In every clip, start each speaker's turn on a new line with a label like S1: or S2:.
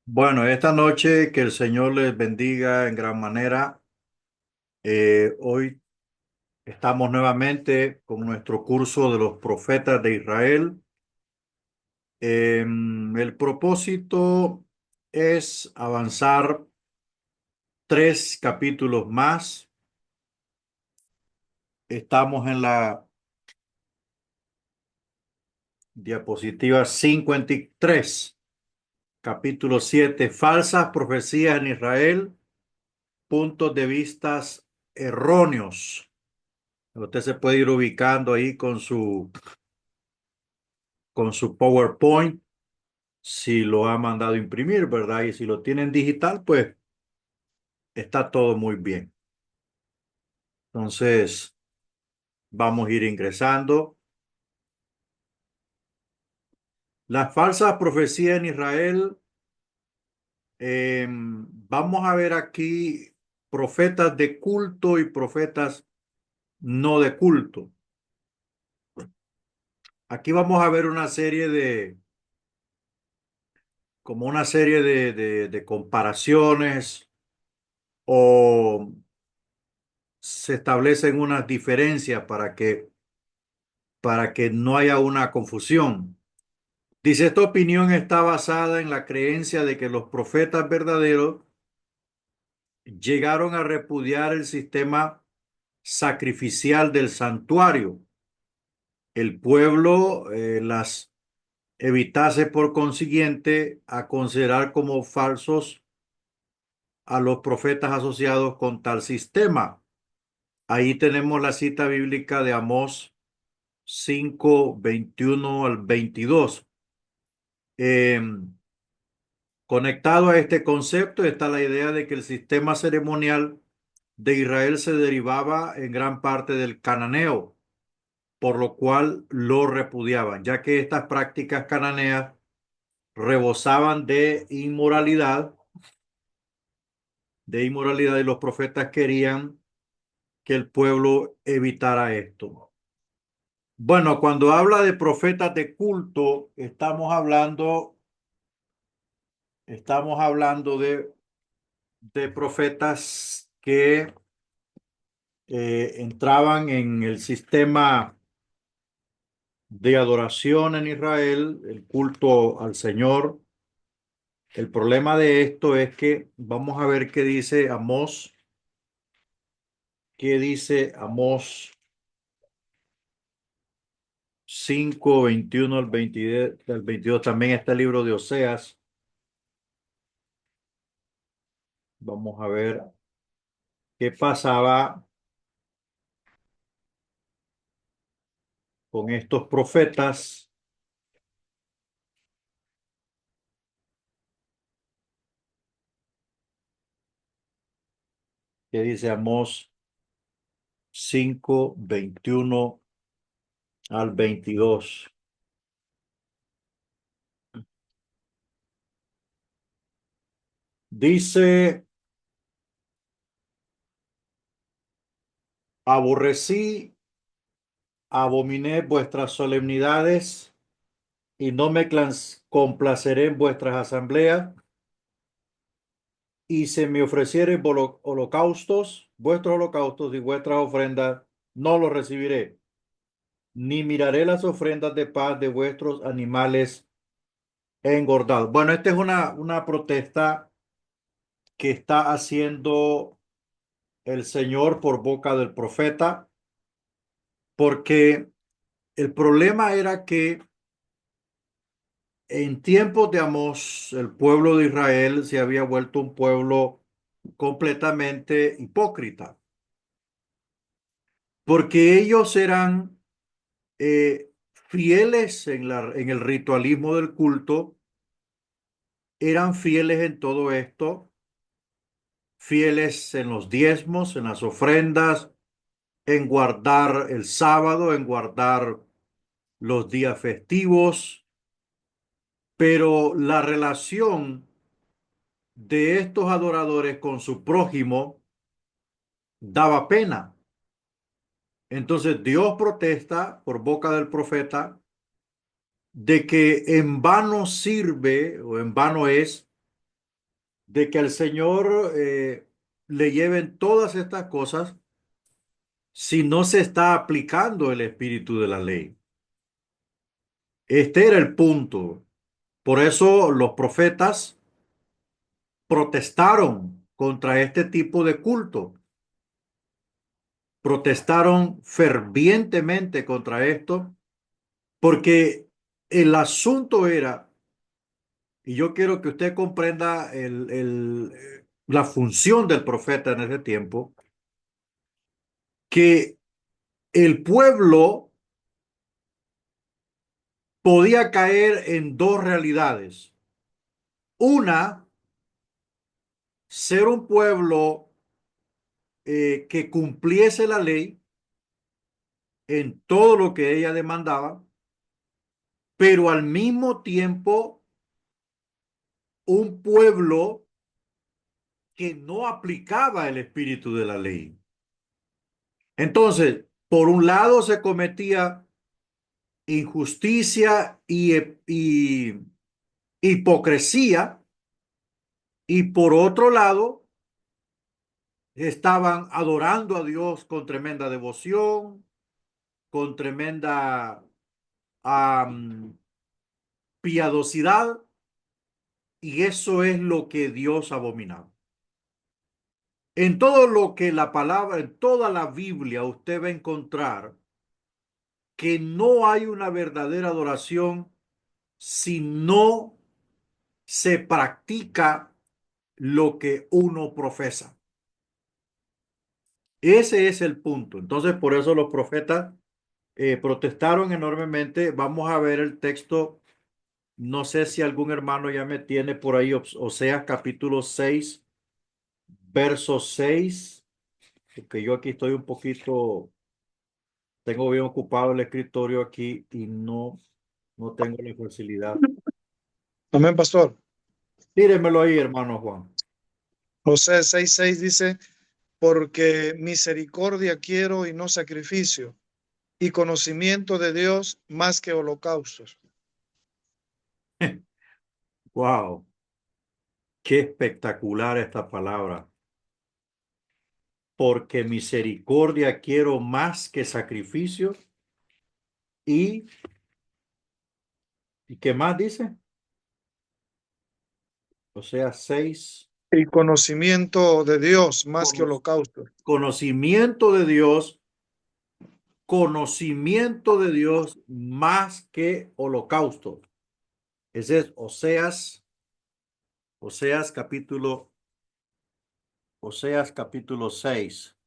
S1: Bueno, esta noche que el Señor les bendiga en gran manera. Hoy estamos nuevamente con nuestro curso de los profetas de Israel. El propósito es avanzar 3 capítulos más. Estamos en la diapositiva 53, capítulo 7, falsas profecías en Israel, puntos de vistas erróneos. Usted se puede ir ubicando ahí con su PowerPoint, si lo ha mandado imprimir, ¿verdad? Y si lo tienen digital, pues está todo muy bien. Entonces, vamos a ir ingresando. Las falsas profecías en Israel. Vamos a ver aquí profetas de culto y profetas no de culto. Aquí vamos a ver como una serie de comparaciones, o se establecen unas diferencias para que no haya una confusión. Dice, esta opinión está basada en la creencia de que los profetas verdaderos llegaron a repudiar el sistema sacrificial del santuario. El pueblo las evitase por consiguiente a considerar como falsos a los profetas asociados con tal sistema. Ahí tenemos la cita bíblica de Amós 5:21 al 22. Eh, Conectado a este concepto está la idea de que el sistema ceremonial de Israel se derivaba en gran parte del cananeo, por lo cual lo repudiaban, ya que estas prácticas cananeas rebosaban de inmoralidad, y los profetas querían que el pueblo evitara esto. Bueno, cuando habla de profetas de culto, estamos hablando de profetas que entraban en el sistema de adoración en Israel, el culto al Señor. El problema de esto es que vamos a ver qué dice Amós 5:21 al 22. También está el libro de Oseas. Vamos a ver qué pasaba con estos profetas. ¿Qué dice Amós 5:21 al 22? Dice, aborrecí, abominé vuestras solemnidades y no me complaceré en vuestras asambleas, y se me ofrecieren vuestros holocaustos y vuestras ofrendas, no los recibiré, ni miraré las ofrendas de paz de vuestros animales engordados. Bueno, esta es una protesta que está haciendo el Señor por boca del profeta, porque el problema era que en tiempos de Amós, el pueblo de Israel se había vuelto un pueblo completamente hipócrita, porque ellos eran fieles en el ritualismo del culto, eran fieles en todo esto, fieles en los diezmos, en las ofrendas, en guardar el sábado, en guardar los días festivos, pero la relación de estos adoradores con su prójimo daba pena. Entonces Dios protesta por boca del profeta de que en vano sirve o en vano es de que al Señor le lleven todas estas cosas si no se está aplicando el espíritu de la ley. Este era el punto. Por eso los profetas protestaron contra este tipo de culto. Protestaron fervientemente contra esto porque el asunto era, y yo quiero que usted comprenda la función del profeta en ese tiempo, que el pueblo podía caer en dos realidades. Una, ser un pueblo que cumpliese la ley en todo lo que ella demandaba, pero al mismo tiempo un pueblo que no aplicaba el espíritu de la ley. Entonces, por un lado se cometía injusticia y hipocresía, y por otro lado estaban adorando a Dios con tremenda devoción, con tremenda am, piadosidad, y eso es lo que Dios abominaba. En todo lo que la palabra, en toda la Biblia, usted va a encontrar que no hay una verdadera adoración si no se practica lo que uno profesa. Ese es el punto. Entonces, por eso los profetas protestaron enormemente. Vamos a ver el texto. No sé si algún hermano ya me tiene por ahí, Oseas capítulo 6, verso 6, porque yo aquí estoy un poquito, tengo bien ocupado el escritorio aquí y no tengo la facilidad.
S2: Amén, pastor.
S1: Tíremelo ahí, hermano Juan.
S2: José 6:6 dice, porque misericordia quiero y no sacrificio, y conocimiento de Dios más que holocaustos.
S1: Wow, qué espectacular esta palabra. Porque misericordia quiero más que sacrificio. ¿Y, ¿y qué más dice? O sea, 6,
S2: Y conocimiento de Dios más que holocaustos.
S1: conocimiento de Dios, conocimiento de Dios más que holocausto. Ese es Oseas capítulo, Oseas capítulo 6.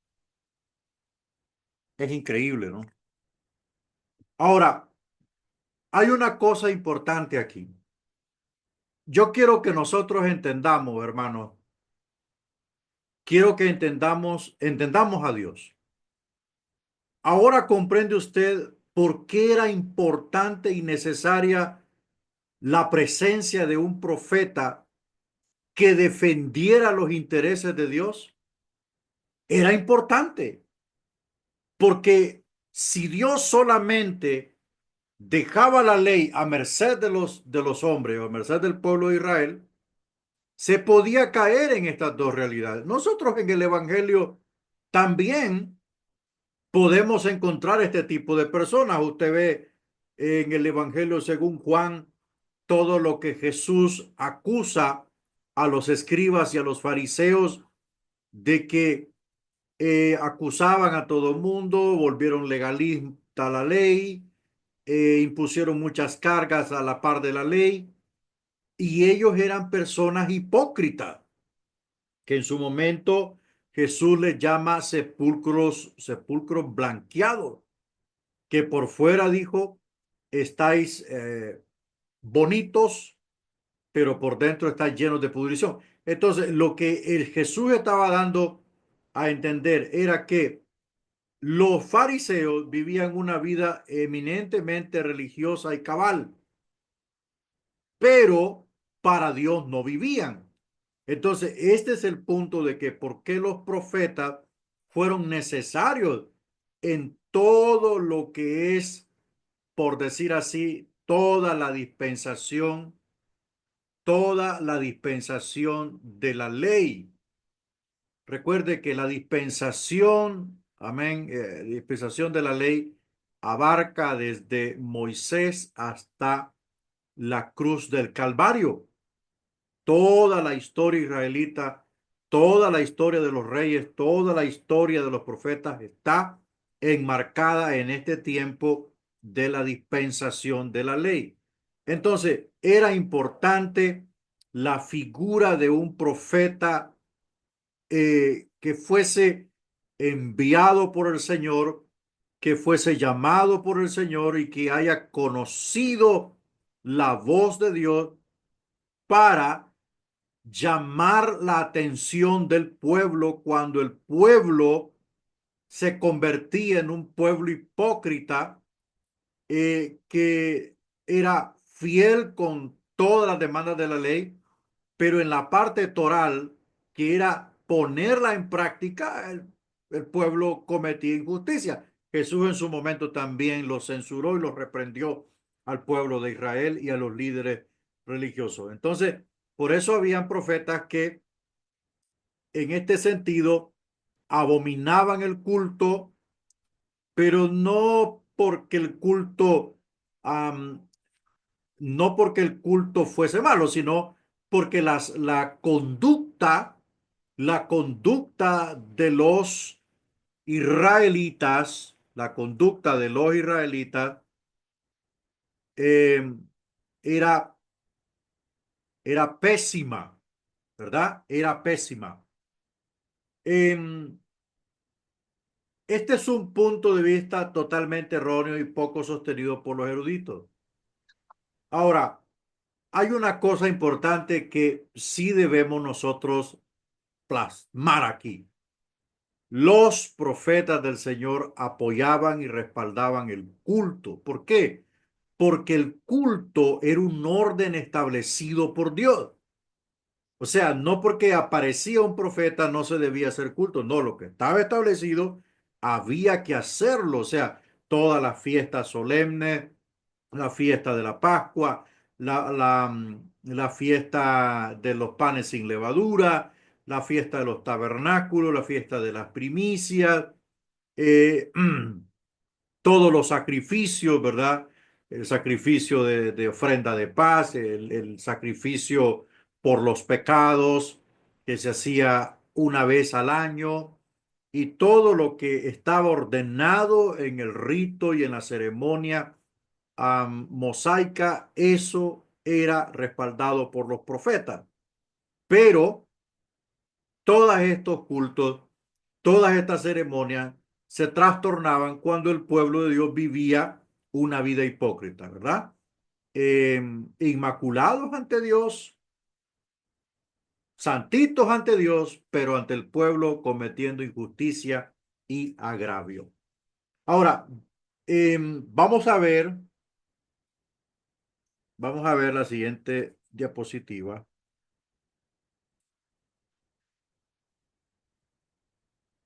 S1: Es increíble, ¿no? Ahora, hay una cosa importante aquí. Yo quiero que nosotros entendamos, hermanos, quiero que entendamos a Dios. Ahora comprende usted por qué era importante y necesaria la presencia de un profeta que defendiera los intereses de Dios. Era importante porque si Dios solamente dejaba la ley a merced de los hombres o a merced del pueblo de Israel, se podía caer en estas dos realidades. Nosotros en el Evangelio también podemos encontrar este tipo de personas. Usted ve en el Evangelio según Juan todo lo que Jesús acusa a los escribas y a los fariseos de que acusaban a todo mundo, volvieron legalista la ley, impusieron muchas cargas a la par de la ley, y ellos eran personas hipócritas que en su momento Jesús les llama sepulcros blanqueados, que por fuera dijo, estáis bonitos, pero por dentro estáis llenos de pudrición. Entonces, lo que el Jesús estaba dando a entender era que los fariseos vivían una vida eminentemente religiosa y cabal, pero para Dios no vivían. Entonces, este es el punto de que por qué los profetas fueron necesarios en todo lo que es, por decir así, toda la dispensación toda la dispensación de la ley. Recuerde que la dispensación, amén, dispensación de la ley abarca desde Moisés hasta la cruz del Calvario. Toda la historia israelita, toda la historia de los reyes, toda la historia de los profetas está enmarcada en este tiempo de la dispensación de la ley. Entonces, era importante la figura de un profeta que fuese enviado por el Señor, que fuese llamado por el Señor y que haya conocido la voz de Dios para llamar la atención del pueblo cuando el pueblo se convertía en un pueblo hipócrita que era fiel con todas las demandas de la ley, pero en la parte toral, que era ponerla en práctica, el pueblo cometía injusticia. Jesús en su momento también lo censuró y lo reprendió al pueblo de Israel y a los líderes religiosos. Entonces, por eso habían profetas que en este sentido abominaban el culto, pero no porque el culto um, no porque el culto fuese malo, sino porque la conducta de los israelitas, la conducta de los israelitas eh, era, era pésima, ¿verdad? Era pésima. Eh, este es un punto de vista totalmente erróneo y poco sostenido por los eruditos. Ahora, hay una cosa importante que sí debemos nosotros plasmar aquí. Los profetas del Señor apoyaban y respaldaban el culto. ¿Por qué? Porque el culto era un orden establecido por Dios. O sea, no porque aparecía un profeta no se debía hacer culto. No, lo que estaba establecido había que hacerlo. O sea, todas las fiestas solemnes, la fiesta de la Pascua, la fiesta de los panes sin levadura, la fiesta de los tabernáculos, la fiesta de las primicias, eh, todos los sacrificios, ¿verdad? El sacrificio de ofrenda de paz, el sacrificio por los pecados que se hacía una vez al año y todo lo que estaba ordenado en el rito y en la ceremonia mosaica, eso era respaldado por los profetas. Pero todos estos cultos, todas estas ceremonias se trastornaban cuando el pueblo de Dios vivía una vida hipócrita, ¿verdad? Inmaculados ante Dios, santitos ante Dios, pero ante el pueblo cometiendo injusticia y agravio. Ahora, vamos a ver, la siguiente diapositiva.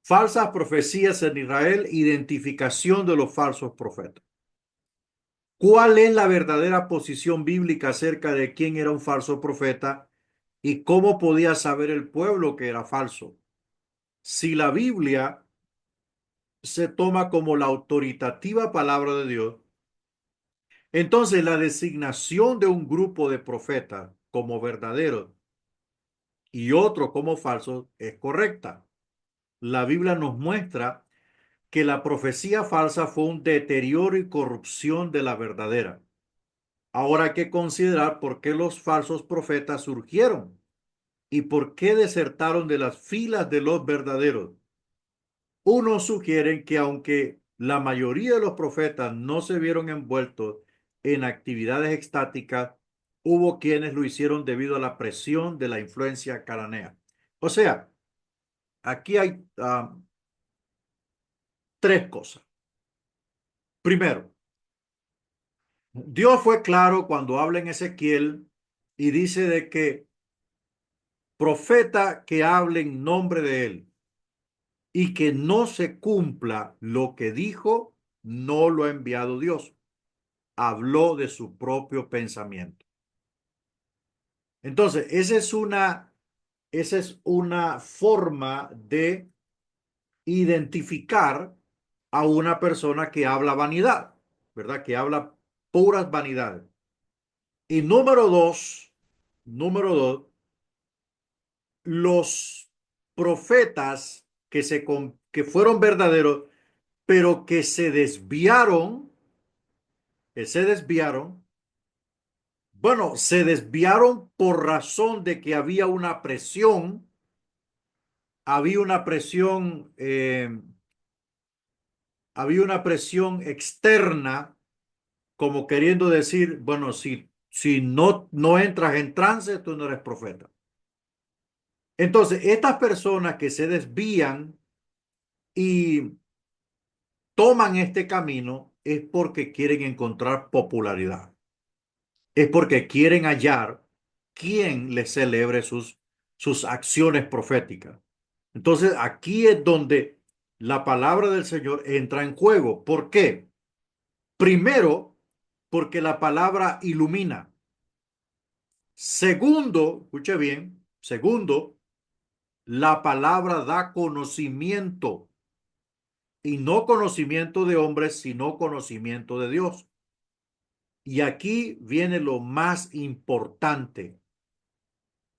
S1: Falsas profecías en Israel, identificación de los falsos profetas. ¿Cuál es la verdadera posición bíblica acerca de quién era un falso profeta y cómo podía saber el pueblo que era falso? Si la Biblia se toma como la autoritativa palabra de Dios, entonces la designación de un grupo de profetas como verdaderos y otro como falsos es correcta. La Biblia nos muestra que la profecía falsa fue un deterioro y corrupción de la verdadera. Ahora hay que considerar por qué los falsos profetas surgieron y por qué desertaron de las filas de los verdaderos. Unos sugieren que aunque la mayoría de los profetas no se vieron envueltos en actividades extáticas, hubo quienes lo hicieron debido a la presión de la influencia cananea. O sea, aquí hay tres cosas. Primero, Dios fue claro cuando habla en Ezequiel y dice de que profeta que hable en nombre de él y que no se cumpla lo que dijo, no lo ha enviado Dios. Habló de su propio pensamiento. Entonces, esa es una forma de identificar a una persona que habla vanidad, ¿verdad? Que habla puras vanidades. Y número dos, los profetas que fueron verdaderos, pero que se desviaron, bueno, se desviaron por razón de que había una presión, había una presión externa, como queriendo decir, bueno, si no entras en trance, tú no eres profeta. Entonces, estas personas que se desvían y toman este camino es porque quieren encontrar popularidad, es porque quieren hallar quien les celebre sus acciones proféticas. Entonces, aquí es donde la palabra del Señor entra en juego. ¿Por qué? Primero, porque la palabra ilumina. Segundo, escuche bien, segundo, la palabra da conocimiento y no conocimiento de hombres, sino conocimiento de Dios. Y aquí viene lo más importante.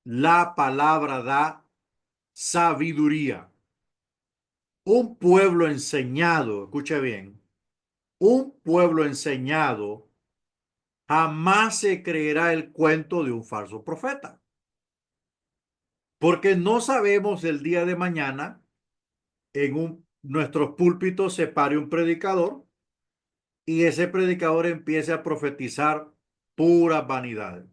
S1: La palabra da sabiduría. Un pueblo enseñado, escuche bien, un pueblo enseñado jamás se creerá el cuento de un falso profeta, porque no sabemos el día de mañana nuestros púlpitos se pare un predicador y ese predicador empiece a profetizar puras vanidades.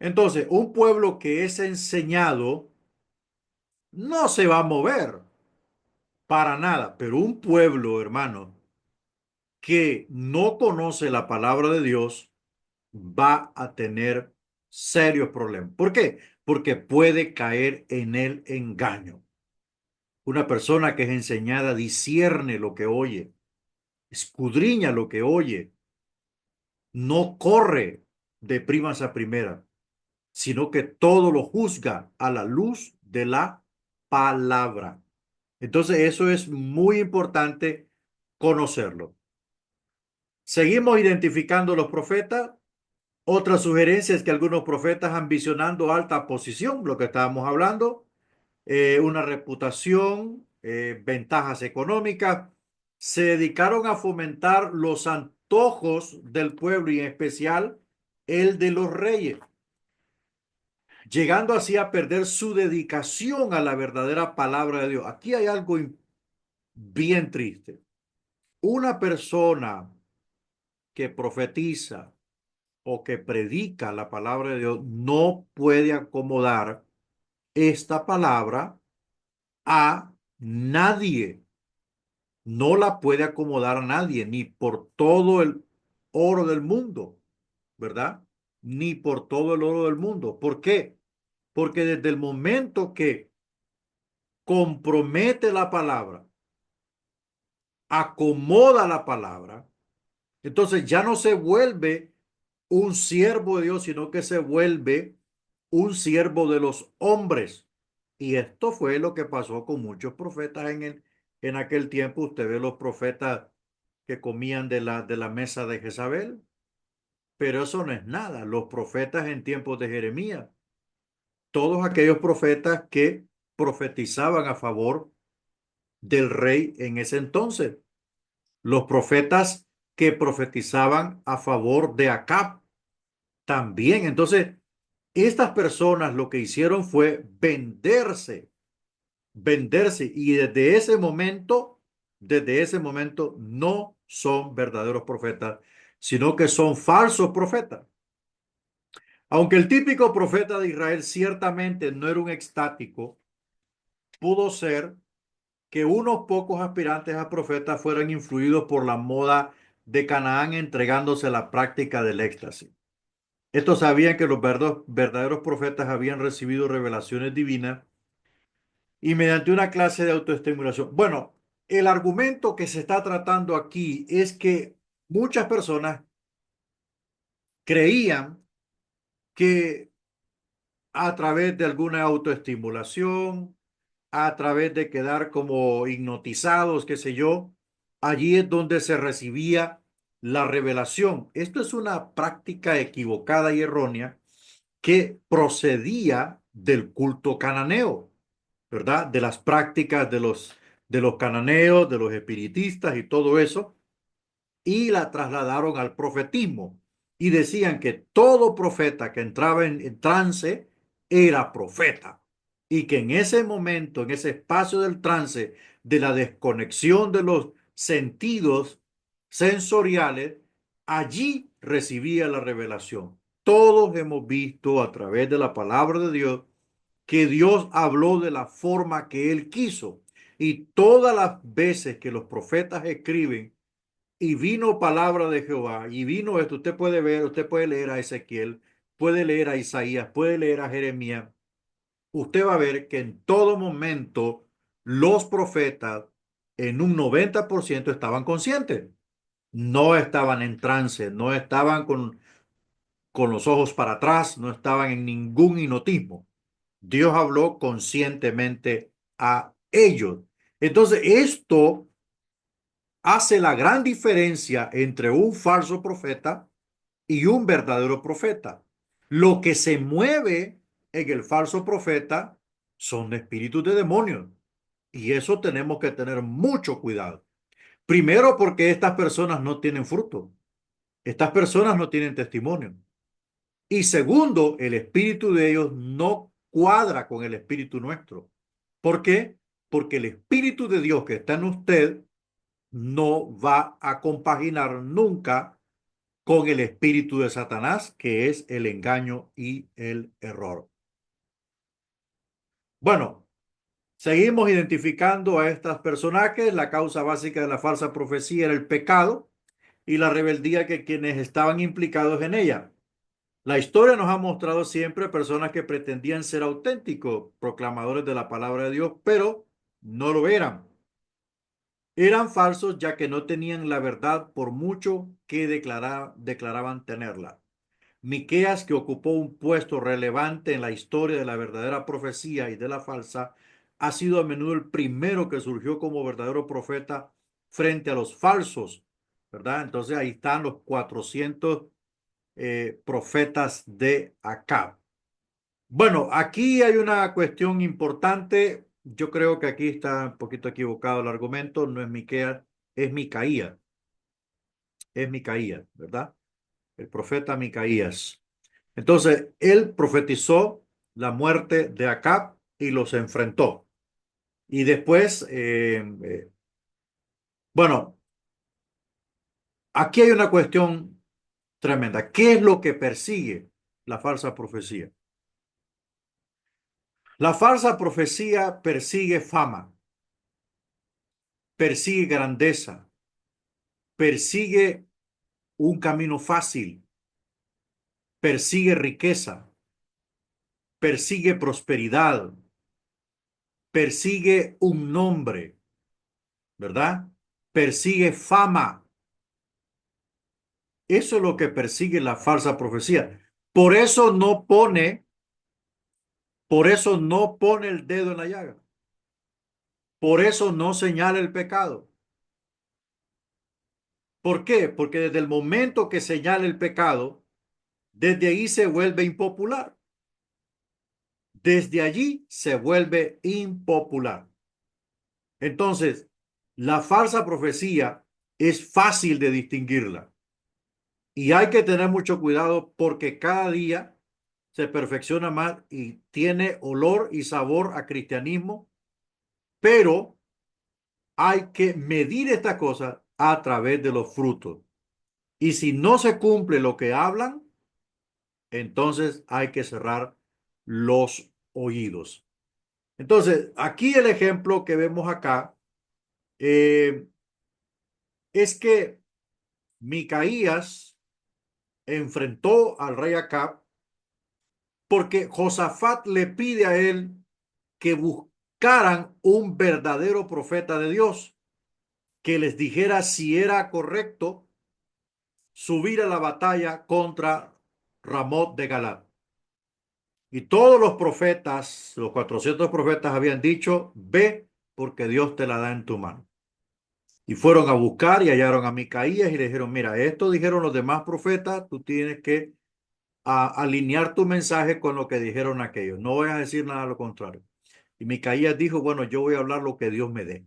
S1: Entonces, un pueblo que es enseñado no se va a mover para nada, pero un pueblo, hermano, que no conoce la palabra de Dios va a tener serios problemas. ¿Por qué? Porque puede caer en el engaño. Una persona que es enseñada discierne lo que oye, escudriña lo que oye, no corre de primas a primera, sino que todo lo juzga a la luz de la palabra. Entonces, eso es muy importante conocerlo. Seguimos identificando los profetas. Otra sugerencia es que algunos profetas ambicionando alta posición, lo que estábamos hablando, una reputación, ventajas económicas, se dedicaron a fomentar los antojos del pueblo y en especial el de los reyes, llegando así a perder su dedicación a la verdadera palabra de Dios. Aquí hay algo bien triste. Una persona que profetiza o que predica la palabra de Dios no puede acomodar esta palabra a nadie. No la puede acomodar a nadie, ni por todo el oro del mundo, ¿verdad? Ni por todo el oro del mundo. ¿Por qué? Porque desde el momento que compromete la palabra, acomoda la palabra, entonces ya no se vuelve un siervo de Dios, sino que se vuelve un siervo de los hombres. Y esto fue lo que pasó con muchos profetas en aquel tiempo. Usted ve los profetas que comían de la mesa de Jezabel, pero eso no es nada. Los profetas en tiempos de Jeremías, todos aquellos profetas que profetizaban a favor del rey en ese entonces, los profetas que profetizaban a favor de Acab también. Entonces, estas personas lo que hicieron fue venderse y desde ese momento no son verdaderos profetas, sino que son falsos profetas. Aunque el típico profeta de Israel ciertamente no era un extático, pudo ser que unos pocos aspirantes a profetas fueran influidos por la moda de Canaán entregándose a la práctica del éxtasis. Estos sabían que los verdaderos profetas habían recibido revelaciones divinas y mediante una clase de autoestimulación. Bueno, el argumento que se está tratando aquí es que muchas personas creían que a través de alguna autoestimulación, a través de quedar como hipnotizados, qué sé yo, allí es donde se recibía la revelación. Esto es una práctica equivocada y errónea que procedía del culto cananeo, ¿verdad? De las prácticas de los cananeos, de los espiritistas y todo eso, y la trasladaron al profetismo. Y decían que todo profeta que entraba en trance era profeta. Y que en ese momento, en ese espacio del trance, de la desconexión de los sentidos sensoriales, allí recibía la revelación. Todos hemos visto a través de la palabra de Dios que Dios habló de la forma que Él quiso. Y todas las veces que los profetas escriben y vino palabra de Jehová, y vino esto, usted puede ver, usted puede leer a Ezequiel, puede leer a Isaías, puede leer a Jeremías, usted va a ver que en todo momento los profetas en un 90% estaban conscientes, no estaban en trance, no estaban con los ojos para atrás, no estaban en ningún hipnotismo. Dios habló conscientemente a ellos. Entonces, esto hace la gran diferencia entre un falso profeta y un verdadero profeta. Lo que se mueve en el falso profeta son espíritus de demonios. Y eso tenemos que tener mucho cuidado. Primero porque estas personas no tienen fruto. Estas personas no tienen testimonio. Y segundo, el espíritu de ellos no cuadra con el espíritu nuestro. ¿Por qué? Porque el espíritu de Dios que está en usted no va a compaginar nunca con el espíritu de Satanás, que es el engaño y el error. Bueno, seguimos identificando a estos personajes. La causa básica de la falsa profecía era el pecado y la rebeldía que quienes estaban implicados en ella. La historia nos ha mostrado siempre personas que pretendían ser auténticos proclamadores de la palabra de Dios, pero no lo eran. Eran falsos ya que no tenían la verdad por mucho que declaraban tenerla. Miqueas, que ocupó un puesto relevante en la historia de la verdadera profecía y de la falsa, ha sido a menudo el primero que surgió como verdadero profeta frente a los falsos, ¿verdad? Entonces ahí están los 400 profetas de Acab. Bueno, aquí hay una cuestión importante. Yo creo que aquí está un poquito equivocado el argumento. No es Miqueas, es Micaías. Es Micaías, ¿verdad? El profeta Micaías. Entonces, él profetizó la muerte de Acab y los enfrentó. Y después, bueno, aquí hay una cuestión tremenda. ¿Qué es lo que persigue la falsa profecía? La falsa profecía persigue fama, persigue grandeza, persigue un camino fácil, persigue riqueza, persigue prosperidad, persigue un nombre, ¿verdad? Persigue fama. Eso es lo que persigue la falsa profecía. Por eso no pone, por eso no pone el dedo en la llaga. Por eso no señala el pecado. ¿Por qué? Porque desde el momento que señala el pecado, desde ahí se vuelve impopular. Desde allí se vuelve impopular. Entonces, la falsa profecía es fácil de distinguirla y hay que tener mucho cuidado porque cada día se perfecciona más y tiene olor y sabor a cristianismo, pero hay que medir esta cosa a través de los frutos. Y si no se cumple lo que hablan, entonces hay que cerrar los oídos. Entonces, aquí el ejemplo que vemos acá eh, es que Micaías enfrentó al rey Acab porque Josafat le pide a él que buscaran un verdadero profeta de Dios que les dijera si era correcto subir a la batalla contra Ramot de Galat. Y todos los profetas, los 400 profetas habían dicho, ve porque Dios te la da en tu mano. Y fueron a buscar y hallaron a Micaías y le dijeron, mira, esto dijeron los demás profetas, tú tienes que alinear tu mensaje con lo que dijeron aquellos. No voy a decir nada a lo contrario. Y Micaías dijo, bueno, yo voy a hablar lo que Dios me dé.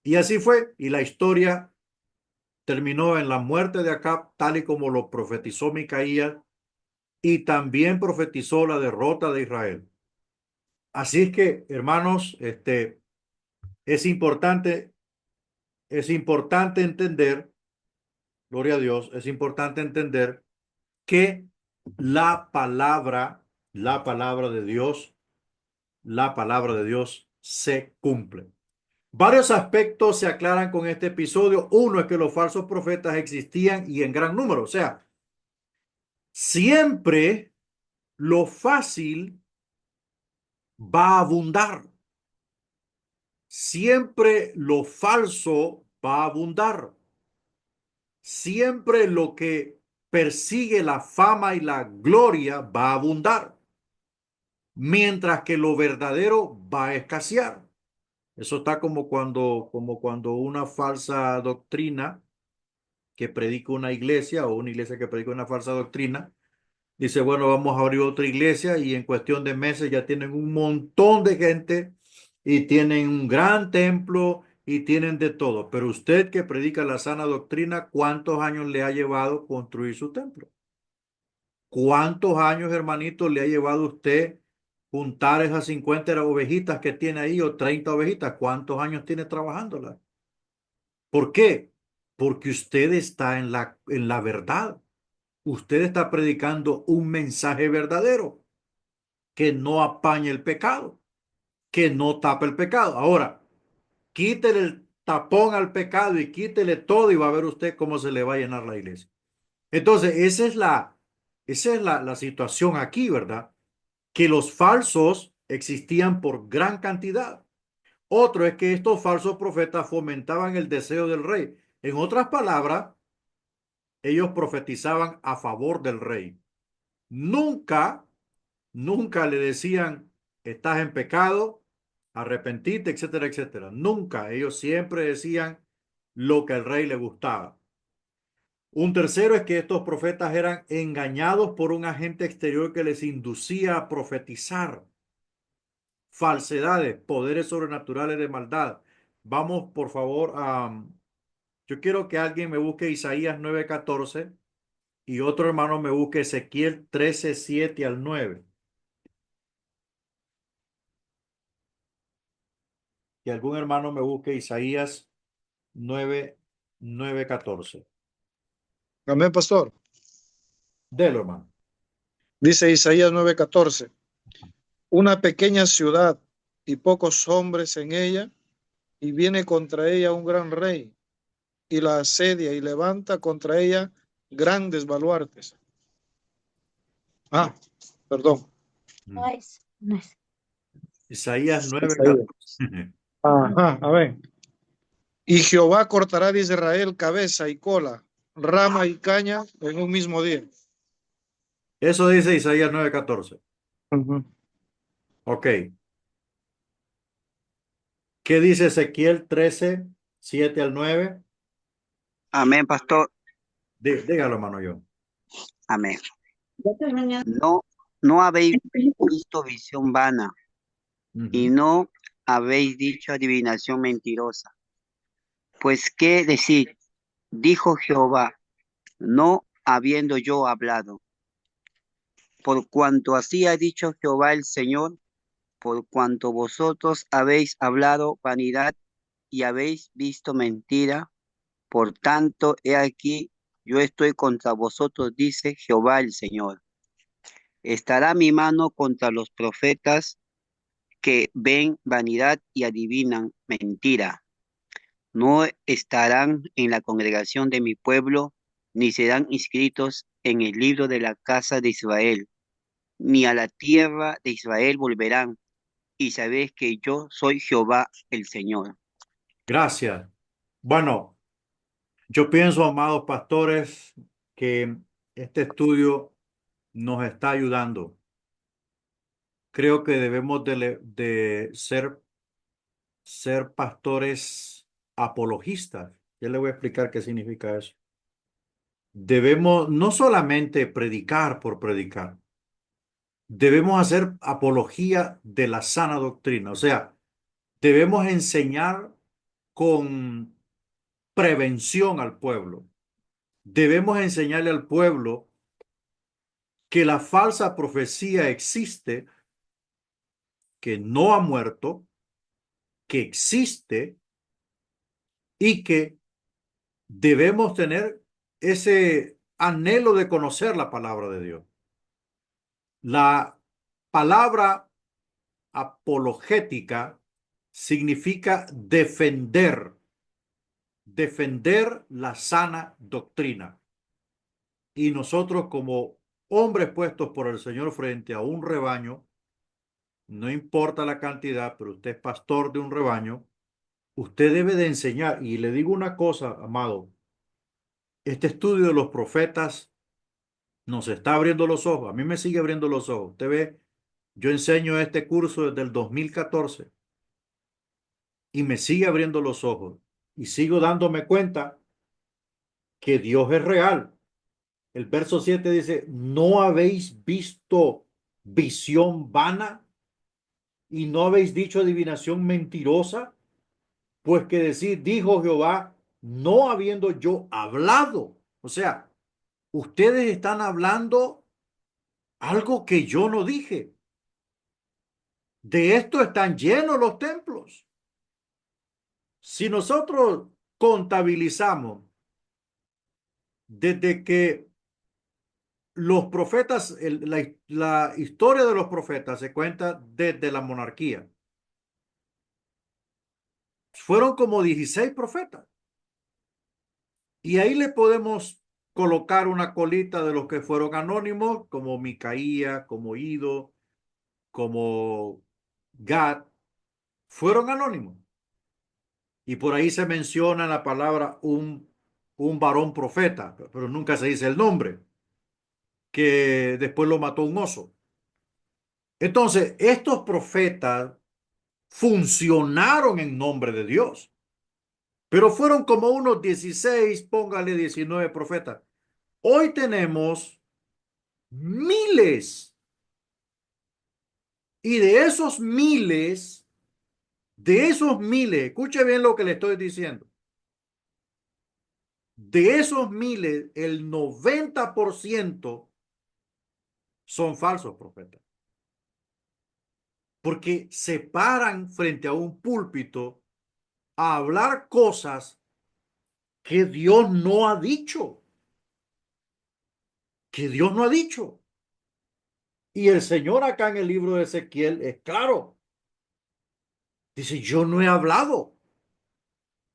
S1: Y así fue. Y la historia terminó en la muerte de Acab, tal y como lo profetizó Micaías, y también profetizó la derrota de Israel. Así es que, hermanos, es importante, es importante entender, gloria a Dios, es importante entender que la palabra, la palabra de Dios, la palabra de Dios se cumple. Varios aspectos se aclaran con este episodio. Uno es que los falsos profetas existían y en gran número. O sea, siempre lo fácil va a abundar. Siempre lo falso va a abundar. Siempre lo que persigue la fama y la gloria va a abundar, mientras que lo verdadero va a escasear. Eso está como cuando una falsa doctrina que predica una iglesia o una iglesia que predica una falsa doctrina dice, bueno, vamos a abrir otra iglesia y en cuestión de meses ya tienen un montón de gente y tienen un gran templo y tienen de todo. Pero usted que predica la sana doctrina, ¿cuántos años le ha llevado construir su templo? ¿Cuántos años, hermanito, le ha llevado a usted juntar esas 50 ovejitas que tiene ahí o 30 ovejitas? ¿Cuántos años tiene trabajándolas? ¿Por qué? Porque usted está en la verdad. Usted está predicando un mensaje verdadero que no apaña el pecado, que no tapa el pecado. Ahora, quítele el tapón al pecado y quítele todo y va a ver usted cómo se le va a llenar la iglesia. Entonces, esa es la situación aquí, ¿verdad? Que los falsos existían por gran cantidad. Otro es que estos falsos profetas fomentaban el deseo del rey. En otras palabras, ellos profetizaban a favor del rey. Nunca, nunca le decían, estás en pecado, arrepentite, etcétera, etcétera. Nunca. Ellos siempre decían lo que al rey le gustaba. Un tercero es que estos profetas eran engañados por un agente exterior que les inducía a profetizar falsedades, poderes sobrenaturales de maldad. Vamos, por favor, yo quiero que alguien me busque Isaías 9:14 y otro hermano me busque Ezequiel 13:7 al 9. Y algún hermano me busque Isaías 9:14.
S2: Amén, pastor.
S1: Delo, hermano.
S2: Dice Isaías 9:14. Una pequeña ciudad y pocos hombres en ella, y viene contra ella un gran rey, y la asedia y levanta contra ella grandes baluartes. Ah, perdón.
S1: No es, no es. Isaías
S2: Isaías.
S1: 9:14.
S2: Ajá, a ver. Y Jehová cortará de Israel cabeza y cola, rama y caña en un mismo día.
S1: Eso dice Isaías 9:14.
S2: Ujú.
S1: Ok. ¿Qué dice Ezequiel 13:7 al 9?
S3: Amén, pastor.
S1: Dígalo, hermano yo.
S3: Amén. No, no habéis visto visión vana y
S1: Ujú.
S3: no habéis dicho adivinación mentirosa. Pues, ¿qué decir? Dijo Jehová, no habiendo yo hablado. Por cuanto así ha dicho Jehová el Señor, por cuanto vosotros habéis hablado vanidad y habéis visto mentira, por tanto, he aquí, yo estoy contra vosotros, dice Jehová el Señor. Estará mi mano contra los profetas que ven vanidad y adivinan mentira. No estarán en la congregación de mi pueblo, ni serán inscritos en el libro de la casa de Israel, ni a la tierra de Israel volverán, y sabéis que yo soy Jehová el Señor.
S1: Gracias. Bueno, yo pienso, amados pastores, que este estudio nos está ayudando. creo que debemos de ser pastores apologistas. Ya le voy a explicar qué significa eso. Debemos no solamente predicar por predicar, debemos hacer apología de la sana doctrina. O sea, debemos enseñar con prevención al pueblo. Debemos enseñarle al pueblo que la falsa profecía existe, que no ha muerto, que existe y que debemos tener ese anhelo de conocer la palabra de Dios. La palabra apologética significa defender la sana doctrina. Y nosotros como hombres puestos por el Señor frente a un rebaño, no importa la cantidad, pero usted es pastor de un rebaño, usted debe de enseñar. Y le digo una cosa, amado, este estudio de los profetas nos está abriendo los ojos. A mí me sigue abriendo los ojos. Usted ve, yo enseño este curso desde el 2014 y me sigue abriendo los ojos. Y sigo dándome cuenta que Dios es real. El verso 7 dice, ¿no habéis visto visión vana y no habéis dicho adivinación mentirosa? Pues que decir, dijo Jehová, no habiendo yo hablado. O sea, ustedes están hablando algo que yo no dije. De esto están llenos los templos. Si nosotros contabilizamos desde que los profetas, la historia de los profetas se cuenta desde la monarquía. Fueron como 16 profetas. Y ahí le podemos colocar una colita de los que fueron anónimos, como Micaía, como Ido, como Gad. Fueron anónimos. Y por ahí se menciona la palabra un varón profeta, pero nunca se dice el nombre, que después lo mató un oso. Entonces, estos profetas funcionaron en nombre de Dios, pero fueron como unos 16, póngale 19 profetas. Hoy tenemos miles, y de esos miles, escuche bien lo que le estoy diciendo, de esos miles, el 90% son falsos profetas, porque se paran frente a un púlpito a hablar cosas que Dios no ha dicho, que Dios no ha dicho. Y el Señor acá en el libro de Ezequiel es claro. Dice, yo no he hablado.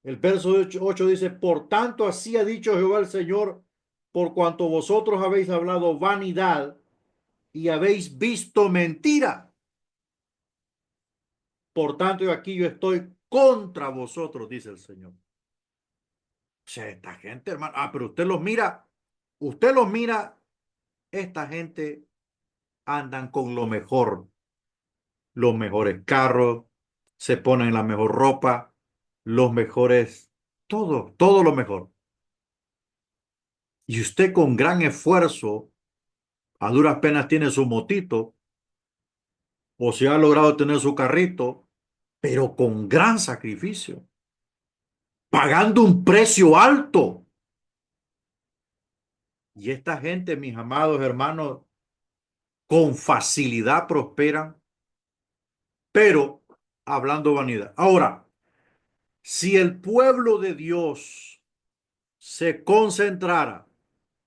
S1: El verso 8 dice, por tanto así ha dicho Jehová el Señor, por cuanto vosotros habéis hablado vanidad y habéis visto mentira. Por tanto, aquí yo estoy contra vosotros, dice el Señor. O sea, esta gente, hermano, pero usted los mira, esta gente andan con lo mejor, los mejores carros, se ponen la mejor ropa, los mejores, todo lo mejor. Y usted con gran esfuerzo, a duras penas tiene su motito, o se ha logrado tener su carrito, pero con gran sacrificio, pagando un precio alto. Y esta gente, mis amados hermanos, con facilidad prosperan, pero hablando vanidad. Ahora, si el pueblo de Dios se concentrara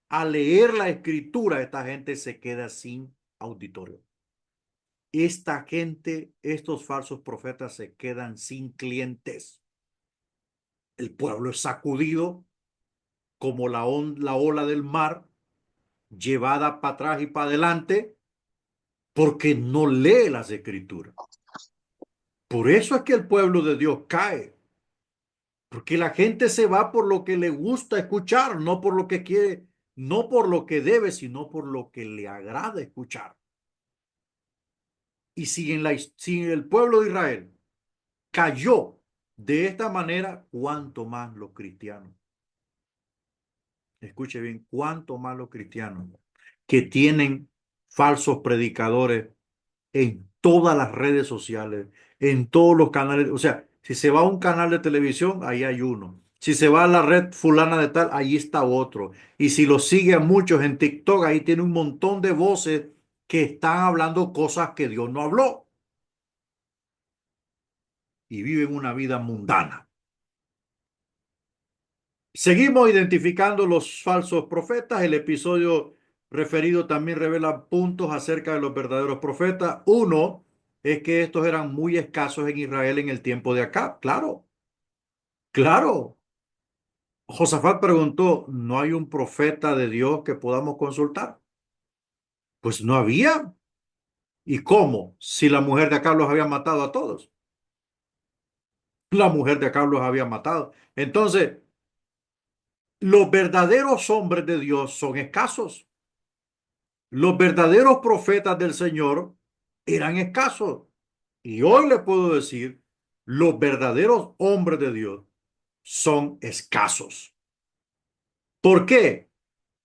S1: a leer la escritura, esta gente se queda sin auditorio. Esta gente, estos falsos profetas se quedan sin clientes. El pueblo es sacudido como la ola del mar, llevada para atrás y para adelante, porque no lee las escrituras. Por eso es que el pueblo de Dios cae. Porque la gente se va por lo que le gusta escuchar, no por lo que quiere, no por lo que debe, sino por lo que le agrada escuchar. Y si el pueblo de Israel cayó de esta manera, ¿cuánto más los cristianos? Escuche bien, ¿cuánto más los cristianos que tienen falsos predicadores en todas las redes sociales, en todos los canales? O sea, si se va a un canal de televisión, ahí hay uno. Si se va a la red fulana de tal, ahí está otro. Y si lo sigue a muchos en TikTok, ahí tiene un montón de voces que están hablando cosas que Dios no habló y viven una vida mundana. Seguimos identificando los falsos profetas. El episodio referido también revela puntos acerca de los verdaderos profetas. Uno es que estos eran muy escasos en Israel en el tiempo de Acab. Claro, claro. Josafat preguntó, ¿no hay un profeta de Dios que podamos consultar? Pues no había. ¿Y cómo? Si la mujer de Acab los había matado a todos. La mujer de Acab los había matado. Entonces, los verdaderos hombres de Dios son escasos. Los verdaderos profetas del Señor eran escasos. Y hoy le puedo decir, los verdaderos hombres de Dios son escasos. ¿Por qué?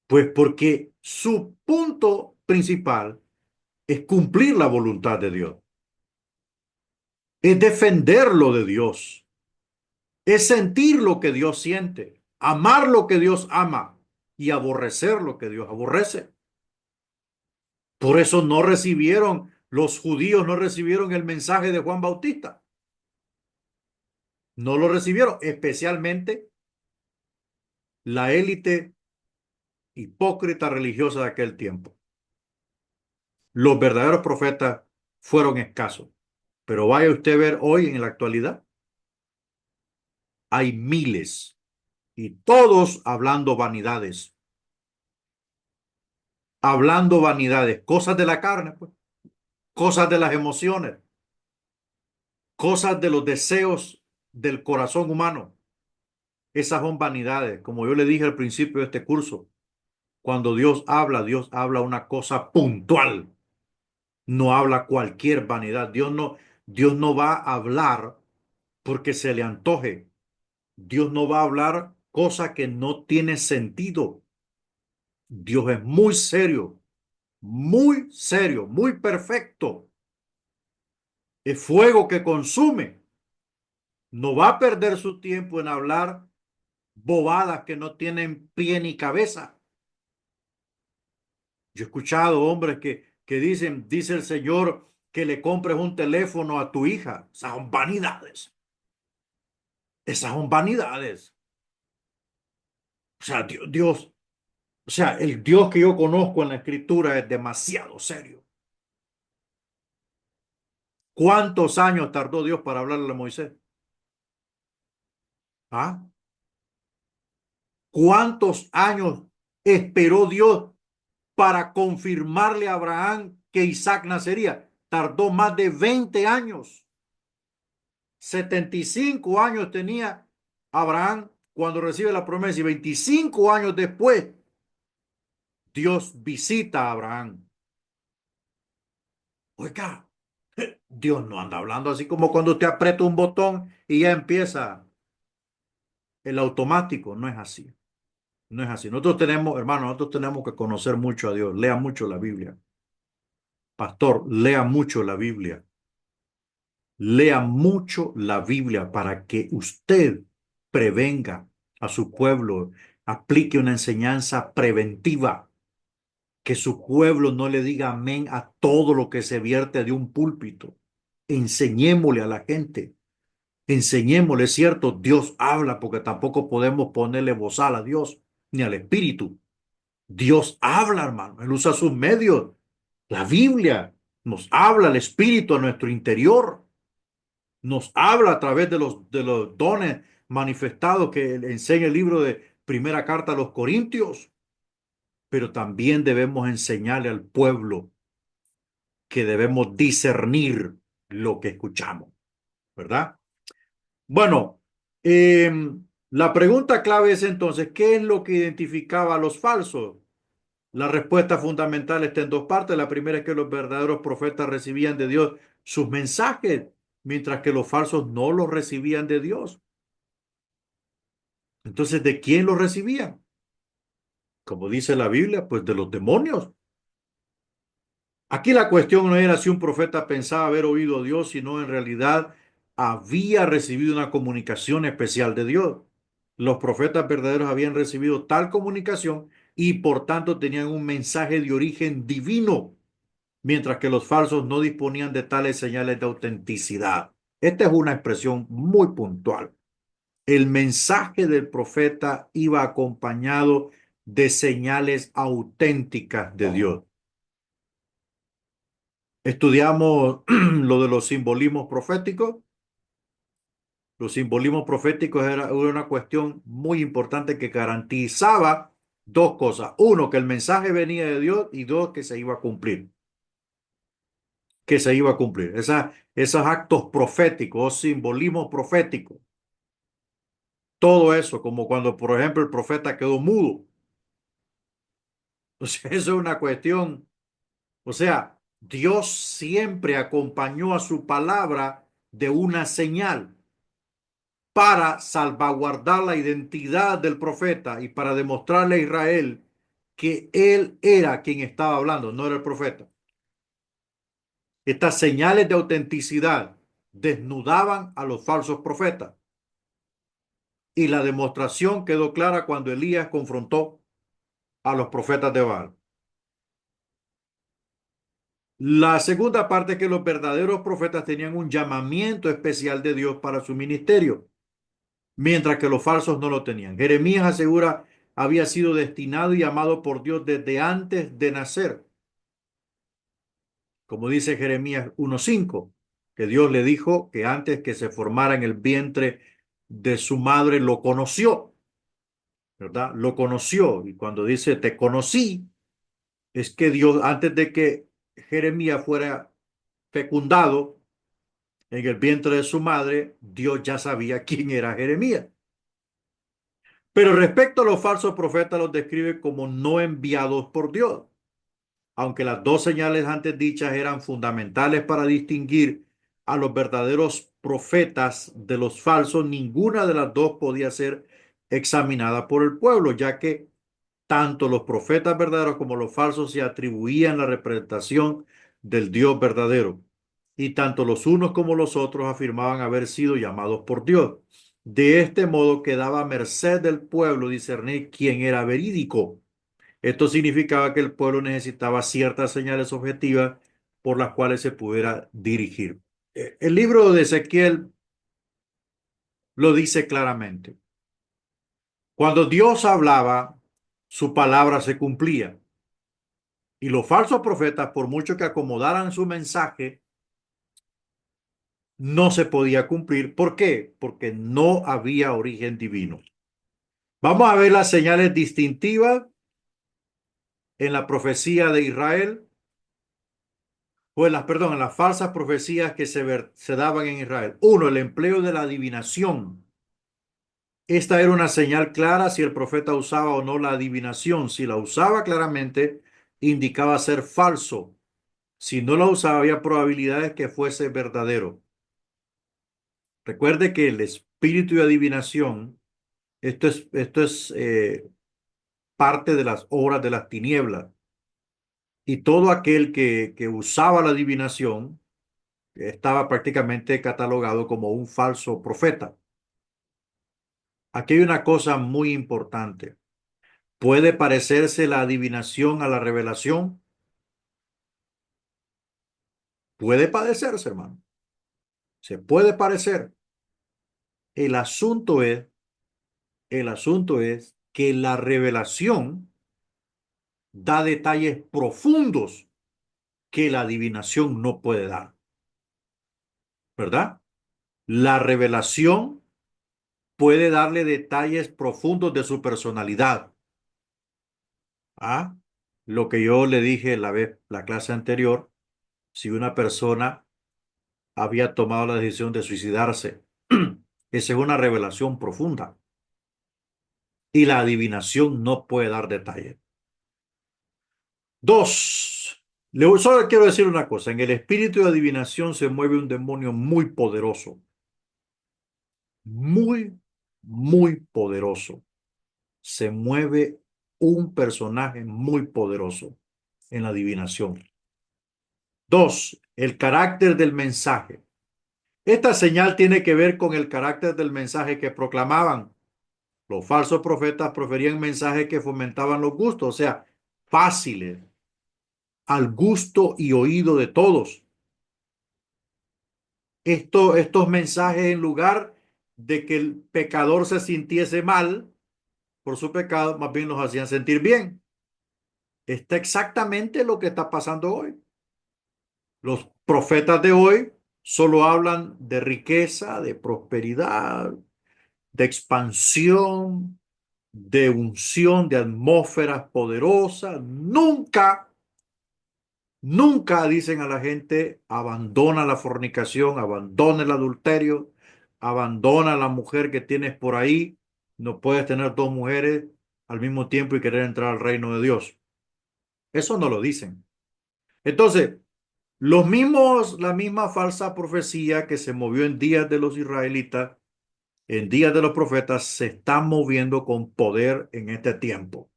S1: Pues porque su punto principal es cumplir la voluntad de Dios, es defender lo de Dios, es sentir lo que Dios siente, amar lo que Dios ama y aborrecer lo que Dios aborrece. Por eso no recibieron, los judíos no recibieron el mensaje de Juan Bautista. No lo recibieron, especialmente la élite hipócrita religiosa de aquel tiempo. Los verdaderos profetas fueron escasos. Pero vaya usted a ver hoy en la actualidad, hay miles y todos hablando vanidades, cosas de la carne, pues, cosas de las emociones, cosas de los deseos del corazón humano. Esas son vanidades. Como yo le dije al principio de este curso, cuando Dios habla una cosa puntual, no habla cualquier vanidad. Dios no va a hablar porque se le antoje. Dios no va a hablar cosa que no tiene sentido. Dios es muy serio, muy perfecto. Es fuego que consume. No va a perder su tiempo en hablar bobadas que no tienen pie ni cabeza. Yo he escuchado hombres que dicen, dice el Señor, que le compres un teléfono a tu hija. Esas son vanidades. Esas son vanidades. O sea, o sea, el Dios que yo conozco en la Escritura es demasiado serio. ¿Cuántos años tardó Dios para hablarle a Moisés? ¿Ah? ¿Cuántos años esperó Dios para confirmarle a Abraham que Isaac nacería? Tardó más de 20 años. 75 años tenía Abraham cuando recibe la promesa y 25 años después Dios visita a Abraham. Oiga, Dios no anda hablando así como cuando usted aprieta un botón y ya empieza el automático. No es así. No es así. Nosotros tenemos, hermano, nosotros tenemos que conocer mucho a Dios. Lea mucho la Biblia. Pastor, lea mucho la Biblia. Lea mucho la Biblia para que usted prevenga a su pueblo, aplique una enseñanza preventiva, que su pueblo no le diga amén a todo lo que se vierte de un púlpito. Enseñémosle a la gente, enseñémosle, es cierto, Dios habla porque tampoco podemos ponerle bozal a Dios ni al Espíritu. Dios habla, hermano, Él usa sus medios. La Biblia nos habla, el Espíritu a nuestro interior. Nos habla a través de los dones manifestados que enseña el libro de Primera Carta a los Corintios, pero también debemos enseñarle al pueblo que debemos discernir lo que escuchamos, ¿verdad? Bueno, la pregunta clave es entonces, ¿qué es lo que identificaba a los falsos? La respuesta fundamental está en dos partes. La primera es que los verdaderos profetas recibían de Dios sus mensajes, mientras que los falsos no los recibían de Dios. Entonces, ¿de quién los recibían? Como dice la Biblia, pues de los demonios. Aquí la cuestión no era si un profeta pensaba haber oído a Dios, sino en realidad había recibido una comunicación especial de Dios. Los profetas verdaderos habían recibido tal comunicación y por tanto tenían un mensaje de origen divino, mientras que los falsos no disponían de tales señales de autenticidad. Esta es una expresión muy puntual. El mensaje del profeta iba acompañado de señales auténticas de Dios. Estudiamos lo de los simbolismos proféticos. Los simbolismos proféticos era una cuestión muy importante que garantizaba dos cosas. Uno, que el mensaje venía de Dios, y dos, que se iba a cumplir. Que se iba a cumplir. Esos actos proféticos, simbolismos proféticos. Todo eso, como cuando, por ejemplo, el profeta quedó mudo. O sea, eso es una cuestión. O sea, Dios siempre acompañó a su palabra de una señal para salvaguardar la identidad del profeta y para demostrarle a Israel que él era quien estaba hablando, no era el profeta. Estas señales de autenticidad desnudaban a los falsos profetas. Y la demostración quedó clara cuando Elías confrontó a los profetas de Baal. La segunda parte es que los verdaderos profetas tenían un llamamiento especial de Dios para su ministerio, mientras que los falsos no lo tenían. Jeremías asegura había sido destinado y llamado por Dios desde antes de nacer, como dice Jeremías 1:5, que Dios le dijo que antes que se formara en el vientre de su madre lo conoció, ¿verdad? Lo conoció. Y cuando dice te conocí, es que Dios, antes de que Jeremías fuera fecundado en el vientre de su madre, Dios ya sabía quién era Jeremías. Pero respecto a los falsos profetas, los describe como no enviados por Dios. Aunque las dos señales antes dichas eran fundamentales para distinguir a los verdaderos profetas de los falsos, ninguna de las dos podía ser examinada por el pueblo, ya que tanto los profetas verdaderos como los falsos se atribuían la representación del Dios verdadero, y tanto los unos como los otros afirmaban haber sido llamados por Dios. De este modo quedaba a merced del pueblo discernir quién era verídico. Esto significaba que el pueblo necesitaba ciertas señales objetivas por las cuales se pudiera dirigir. El libro de Ezequiel lo dice claramente. Cuando Dios hablaba, su palabra se cumplía. Y los falsos profetas, por mucho que acomodaran su mensaje, no se podía cumplir. ¿Por qué? Porque no había origen divino. Vamos a ver las señales distintivas en la profecía de Israel, o en las falsas profecías que se daban en Israel. Uno, el empleo de la adivinación. Esta era una señal clara si el profeta usaba o no la adivinación. Si la usaba claramente, indicaba ser falso. Si no la usaba, había probabilidades que fuese verdadero. Recuerde que el espíritu de adivinación, esto es parte de las obras de las tinieblas. Y todo aquel que usaba la adivinación estaba prácticamente catalogado como un falso profeta. Aquí hay una cosa muy importante. ¿Puede parecerse la adivinación a la revelación? Puede parecerse, hermano. Se puede parecer. El asunto es, el asunto es que la revelación da detalles profundos que la adivinación no puede dar, ¿verdad? La revelación puede darle detalles profundos de su personalidad. ¿Ah? Lo que yo le dije la clase anterior, si una persona había tomado la decisión de suicidarse, esa es una revelación profunda. Y la adivinación no puede dar detalles. Dos, solo quiero decir una cosa. En el espíritu de adivinación se mueve un demonio muy poderoso. Muy, muy poderoso. Se mueve un personaje muy poderoso en la adivinación. Dos, el carácter del mensaje. Esta señal tiene que ver con el carácter del mensaje que proclamaban. Los falsos profetas proferían mensajes que fomentaban los gustos, o sea, fáciles, al gusto y oído de todos. Estos mensajes, en lugar de que el pecador se sintiese mal por su pecado, más bien los hacían sentir bien. Está exactamente lo que está pasando hoy. Los profetas de hoy solo hablan de riqueza, de prosperidad, de expansión, de unción, de atmósferas poderosas. Nunca dicen a la gente, abandona la fornicación, abandona el adulterio, abandona a la mujer que tienes por ahí. No puedes tener dos mujeres al mismo tiempo y querer entrar al reino de Dios. Eso no lo dicen. Entonces, la misma falsa profecía que se movió en días de los israelitas, en días de los profetas, se está moviendo con poder en este tiempo.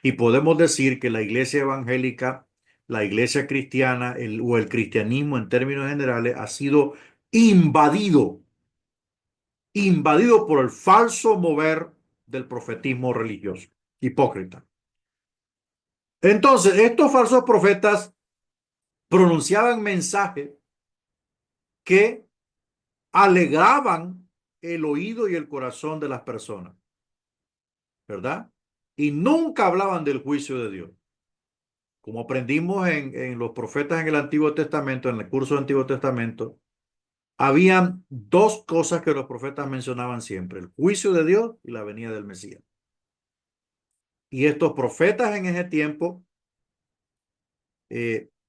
S1: Y podemos decir que la iglesia evangélica, la iglesia cristiana o el cristianismo en términos generales ha sido invadido, invadido por el falso mover del profetismo religioso, hipócrita. Entonces, estos falsos profetas pronunciaban mensajes que alegraban el oído y el corazón de las personas, ¿verdad? Y nunca hablaban del juicio de Dios. Como aprendimos en los profetas en el Antiguo Testamento, en el curso del Antiguo Testamento, habían dos cosas que los profetas mencionaban siempre: el juicio de Dios y la venida del Mesías. Y estos profetas en ese tiempo,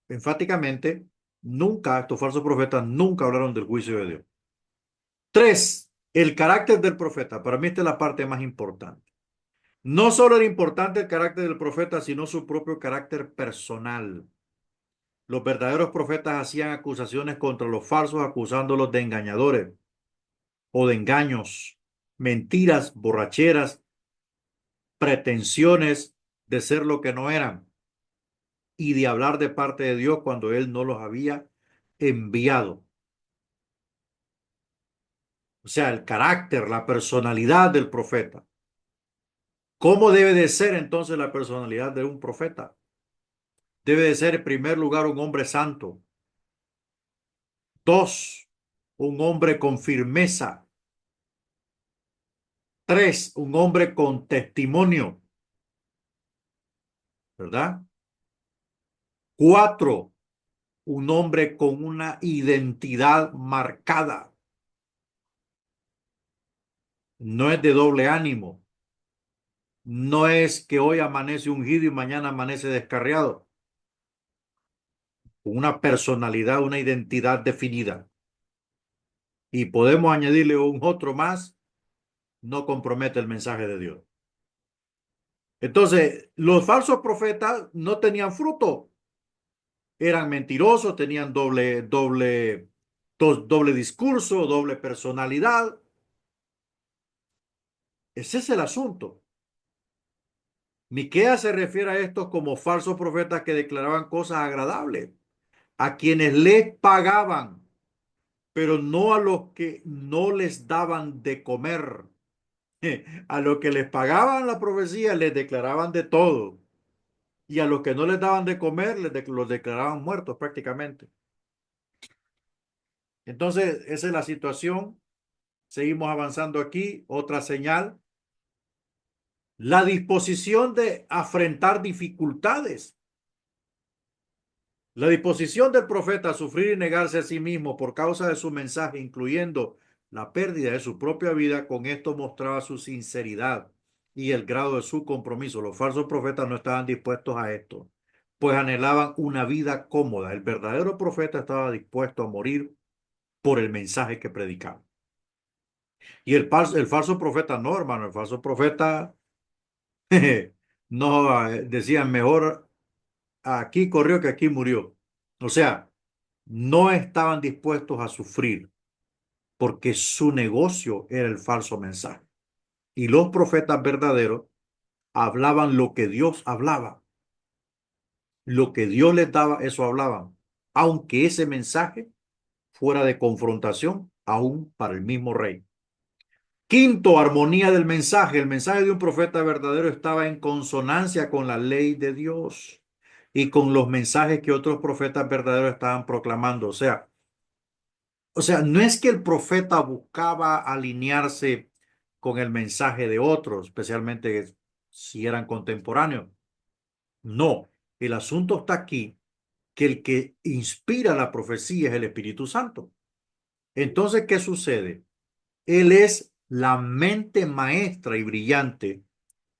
S1: enfáticamente, estos falsos profetas nunca hablaron del juicio de Dios. Tres, el carácter del profeta. Para mí esta es la parte más importante. No solo era importante el carácter del profeta, sino su propio carácter personal. Los verdaderos profetas hacían acusaciones contra los falsos, acusándolos de engañadores o de engaños, mentiras, borracheras, pretensiones de ser lo que no eran y de hablar de parte de Dios cuando Él no los había enviado. O sea, el carácter, la personalidad del profeta. ¿Cómo debe de ser entonces la personalidad de un profeta? Debe de ser en primer lugar un hombre santo. Dos, un hombre con firmeza. Tres, un hombre con testimonio, ¿verdad? Cuatro, un hombre con una identidad marcada. No es de doble ánimo. No es que hoy amanece ungido y mañana amanece descarriado. Una personalidad, una identidad definida. Y podemos añadirle un otro más, no compromete el mensaje de Dios. Entonces, los falsos profetas no tenían fruto. Eran mentirosos, tenían doble discurso, doble personalidad. Ese es el asunto. Miqueas se refiere a estos como falsos profetas que declaraban cosas agradables a quienes les pagaban, pero no a los que no les daban de comer. A los que les pagaban la profecía les declaraban de todo, y a los que no les daban de comer los declaraban muertos prácticamente. Entonces, esa es la situación. Seguimos avanzando aquí. Otra señal: la disposición de afrontar dificultades. La disposición del profeta a sufrir y negarse a sí mismo por causa de su mensaje, incluyendo la pérdida de su propia vida, con esto mostraba su sinceridad y el grado de su compromiso. Los falsos profetas no estaban dispuestos a esto, pues anhelaban una vida cómoda. El verdadero profeta estaba dispuesto a morir por el mensaje que predicaba. Y el falso profeta no, hermano, el falso profeta no decían: mejor aquí corrió que aquí murió. O sea, no estaban dispuestos a sufrir porque su negocio era el falso mensaje. Y los profetas verdaderos hablaban lo que Dios hablaba. Lo que Dios les daba, eso hablaban. Aunque ese mensaje fuera de confrontación, aún para el mismo rey. Quinto, armonía del mensaje. El mensaje de un profeta verdadero estaba en consonancia con la ley de Dios y con los mensajes que otros profetas verdaderos estaban proclamando. O sea, no es que el profeta buscaba alinearse con el mensaje de otros, especialmente si eran contemporáneos. No, el asunto está aquí, que el que inspira la profecía es el Espíritu Santo. Entonces, ¿qué sucede? Él es la mente maestra y brillante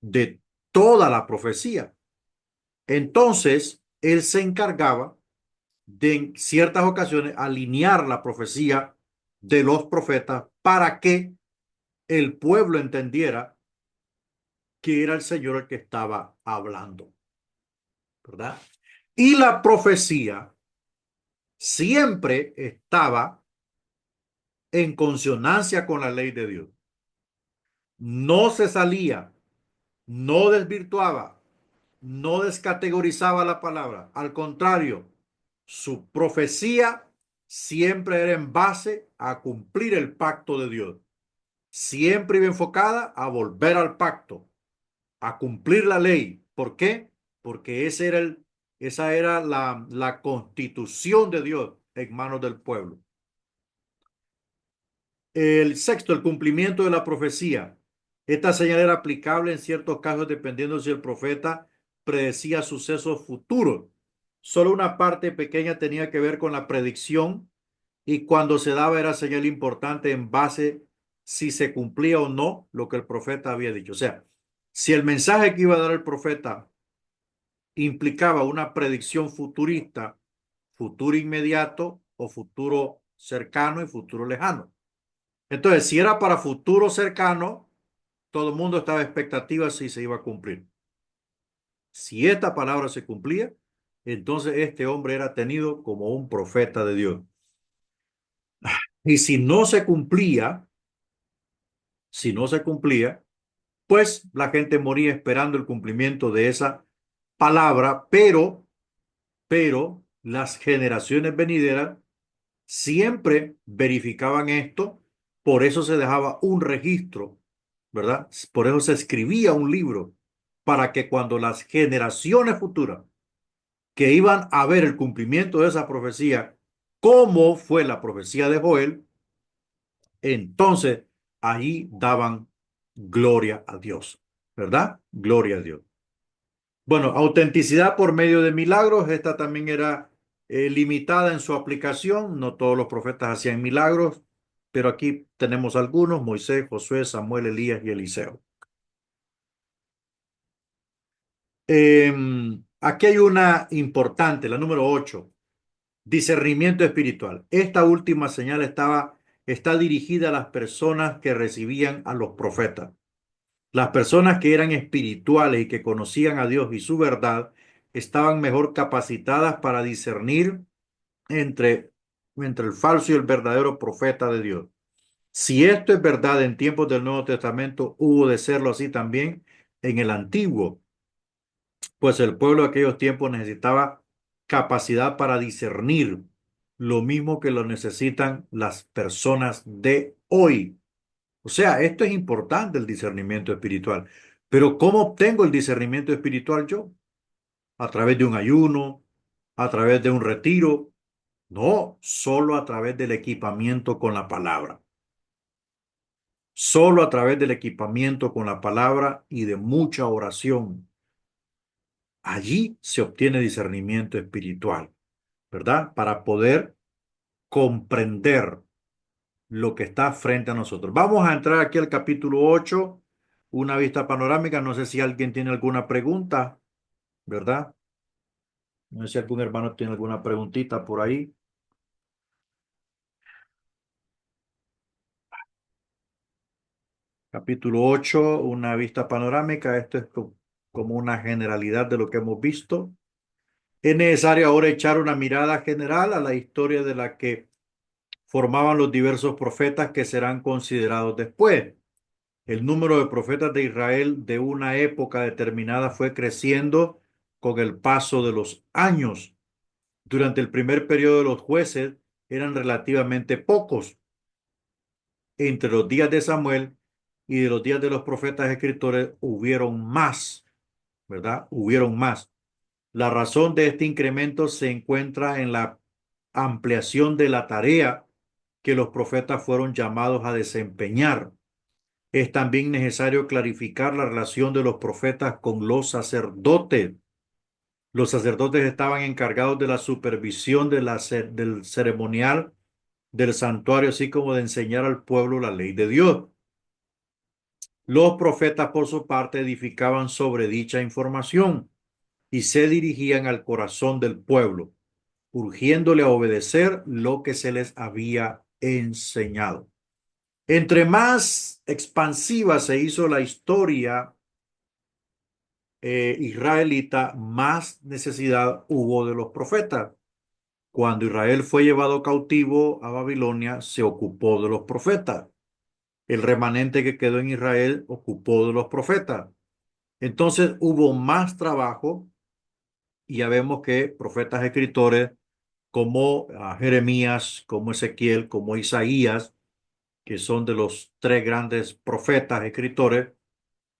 S1: de toda la profecía. Entonces, él se encargaba de en ciertas ocasiones alinear la profecía de los profetas para que el pueblo entendiera que era el Señor el que estaba hablando, ¿verdad? Y la profecía siempre estaba en consonancia con la ley de Dios. No se salía, no desvirtuaba, no descategorizaba la palabra. Al contrario, su profecía siempre era en base a cumplir el pacto de Dios. Siempre iba enfocada a volver al pacto, a cumplir la ley. ¿Por qué? Porque esa era la constitución de Dios en manos del pueblo. El sexto, el cumplimiento de la profecía. Esta señal era aplicable en ciertos casos dependiendo si el profeta predecía sucesos futuros. Solo una parte pequeña tenía que ver con la predicción y cuando se daba era señal importante en base si se cumplía o no lo que el profeta había dicho. O sea, si el mensaje que iba a dar el profeta implicaba una predicción futurista, futuro inmediato o futuro cercano y futuro lejano. Entonces, si era para futuro cercano, todo el mundo estaba en expectativa si se iba a cumplir. Si esta palabra se cumplía, entonces este hombre era tenido como un profeta de Dios. Y si no se cumplía, pues la gente moría esperando el cumplimiento de esa palabra, pero las generaciones venideras siempre verificaban esto, por eso se dejaba un registro, ¿verdad? Por eso se escribía un libro, para que cuando las generaciones futuras que iban a ver el cumplimiento de esa profecía, como fue la profecía de Joel, entonces ahí daban gloria a Dios, ¿verdad? Gloria a Dios. Bueno, autenticidad por medio de milagros, esta también era limitada en su aplicación. No todos los profetas hacían milagros, pero aquí tenemos algunos: Moisés, Josué, Samuel, Elías y Eliseo. Aquí hay una importante, la número 8, discernimiento espiritual. Esta última señal está dirigida a las personas que recibían a los profetas. Las personas que eran espirituales y que conocían a Dios y su verdad estaban mejor capacitadas para discernir entre, entre el falso y el verdadero profeta de Dios. Si esto es verdad en tiempos del Nuevo Testamento, hubo de serlo así también en el Antiguo, pues el pueblo de aquellos tiempos necesitaba capacidad para discernir, lo mismo que lo necesitan las personas de hoy. O sea, esto es importante, el discernimiento espiritual. Pero ¿cómo obtengo el discernimiento espiritual yo? ¿A través de un ayuno? ¿A través de un retiro? No, solo a través del equipamiento con la palabra. Solo a través del equipamiento con la palabra y de mucha oración. Allí se obtiene discernimiento espiritual, ¿verdad? Para poder comprender lo que está frente a nosotros. Vamos a entrar aquí al capítulo 8, una vista panorámica. No sé si alguien tiene alguna pregunta, ¿verdad? No sé si algún hermano tiene alguna preguntita por ahí. Capítulo 8, una vista panorámica. Esto es como una generalidad de lo que hemos visto. Es necesario ahora echar una mirada general a la historia de la que formaban los diversos profetas que serán considerados después. El número de profetas de Israel de una época determinada fue creciendo con el paso de los años. Durante el primer periodo de los jueces eran relativamente pocos. Entre los días de Samuel y de los días de los profetas escritores hubieron más, ¿verdad? Hubieron más. La razón de este incremento se encuentra en la ampliación de la tarea que los profetas fueron llamados a desempeñar. Es también necesario clarificar la relación de los profetas con los sacerdotes. Los sacerdotes estaban encargados de la supervisión del ceremonial del santuario, así como de enseñar al pueblo la ley de Dios. Los profetas, por su parte, edificaban sobre dicha información y se dirigían al corazón del pueblo, urgiéndole a obedecer lo que se les había enseñado. Entre más expansiva se hizo la historia israelita, más necesidad hubo de los profetas. Cuando Israel fue llevado cautivo a Babilonia, se ocupó de los profetas. El remanente que quedó en Israel ocupó de los profetas. Entonces hubo más trabajo y ya vemos que profetas escritores como Jeremías, como Ezequiel, como Isaías, que son de los tres grandes profetas escritores.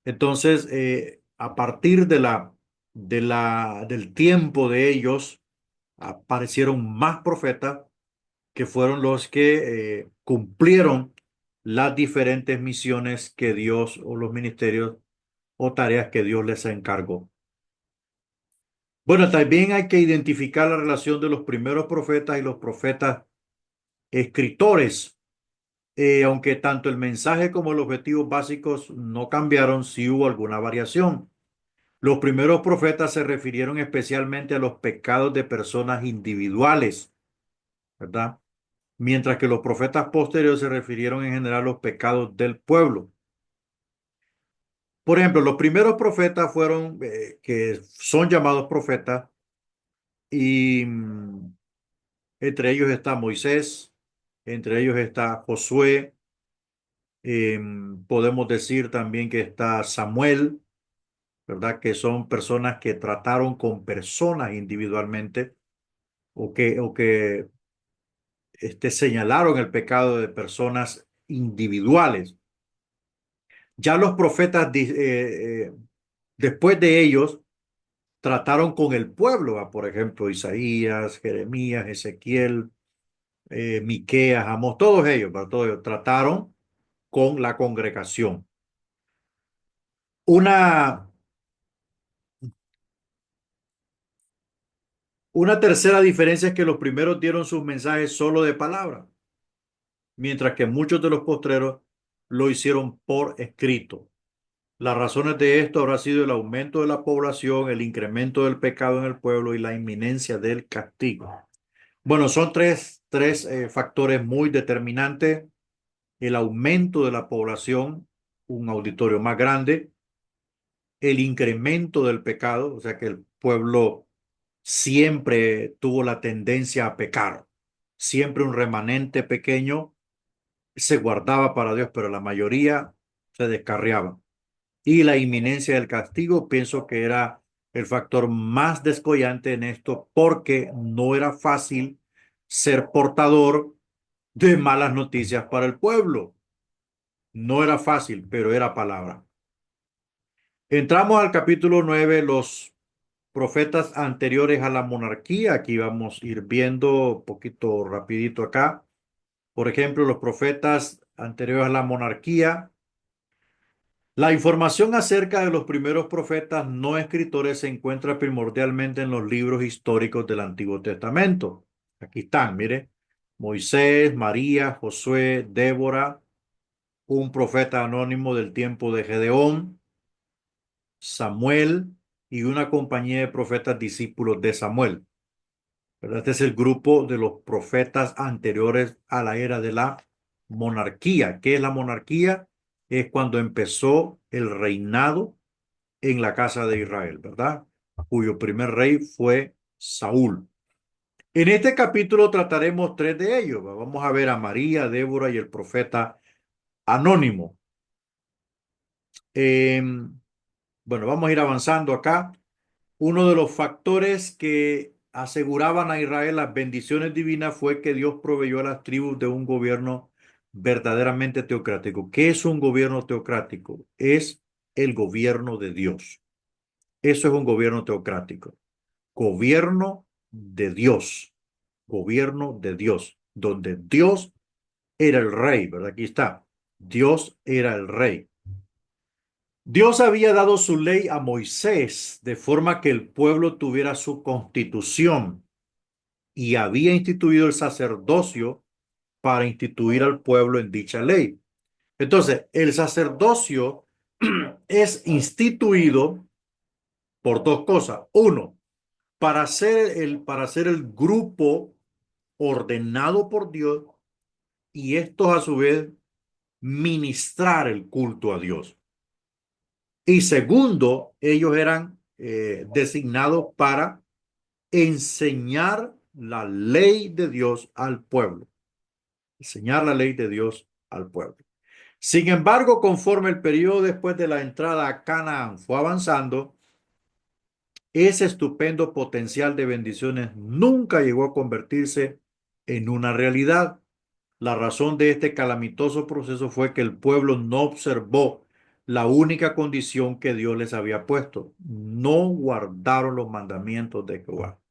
S1: Entonces, a partir del tiempo de ellos, aparecieron más profetas que fueron los que cumplieron las diferentes misiones que Dios o los ministerios o tareas que Dios les encargó. Bueno, también hay que identificar la relación de los primeros profetas y los profetas escritores. Aunque tanto el mensaje como los objetivos básicos no cambiaron, sí hubo alguna variación. Los primeros profetas se refirieron especialmente a los pecados de personas individuales, ¿verdad? Mientras que los profetas posteriores se refirieron en general a los pecados del pueblo. Por ejemplo, los primeros profetas fueron, que son llamados profetas, y entre ellos está Moisés, entre ellos está Josué, podemos decir también que está Samuel, ¿verdad? Que son personas que trataron con personas individualmente o que señalaron el pecado de personas individuales. Ya los profetas, después de ellos, trataron con el pueblo, ¿va? Por ejemplo, Isaías, Jeremías, Ezequiel, Miqueas, Amós, todos ellos, ¿va? Todos ellos trataron con la congregación. Una tercera diferencia es que los primeros dieron sus mensajes solo de palabra, mientras que muchos de los postreros lo hicieron por escrito. Las razones de esto habrá sido el aumento de la población, el incremento del pecado en el pueblo y la inminencia del castigo. Bueno, son tres factores muy determinantes. El aumento de la población, un auditorio más grande, el incremento del pecado, o sea que el pueblo siempre tuvo la tendencia a pecar. Siempre un remanente pequeño se guardaba para Dios, pero la mayoría se descarriaba. Y la inminencia del castigo, pienso que era el factor más descollante en esto, porque no era fácil ser portador de malas noticias para el pueblo. No era fácil, pero era palabra. Entramos al capítulo 9, los profetas anteriores a la monarquía. Aquí vamos a ir viendo un poquito rapidito acá. Por ejemplo, los profetas anteriores a la monarquía. La información acerca de los primeros profetas no escritores se encuentra primordialmente en los libros históricos del Antiguo Testamento. Aquí están, mire, Moisés, María, Josué, Débora, un profeta anónimo del tiempo de Gedeón, Samuel y una compañía de profetas discípulos de Samuel. ¿Verdad? Este es el grupo de los profetas anteriores a la era de la monarquía. ¿Qué es la monarquía? Es cuando empezó el reinado en la casa de Israel, ¿verdad? Cuyo primer rey fue Saúl. En este capítulo trataremos tres de ellos. Vamos a ver a María, Débora y el profeta anónimo. Bueno, vamos a ir avanzando acá. Uno de los factores que aseguraban a Israel las bendiciones divinas fue que Dios proveyó a las tribus de un gobierno verdaderamente teocrático. ¿Qué es un gobierno teocrático? Es el gobierno de Dios. Eso es un gobierno teocrático. Gobierno de Dios. Gobierno de Dios. Donde Dios era el rey, ¿verdad? Aquí está. Dios era el rey. Dios había dado su ley a Moisés de forma que el pueblo tuviera su constitución y había instituido el sacerdocio para instituir al pueblo en dicha ley. Entonces, el sacerdocio es instituido por dos cosas. Uno, para ser el grupo ordenado por Dios y estos a su vez ministrar el culto a Dios. Y segundo, ellos eran designados para enseñar la ley de Dios al pueblo. Enseñar la ley de Dios al pueblo. Sin embargo, conforme el periodo después de la entrada a Canaán fue avanzando, ese estupendo potencial de bendiciones nunca llegó a convertirse en una realidad. La razón de este calamitoso proceso fue que el pueblo no observó la única condición que Dios les había puesto. No guardaron los mandamientos de Jehová.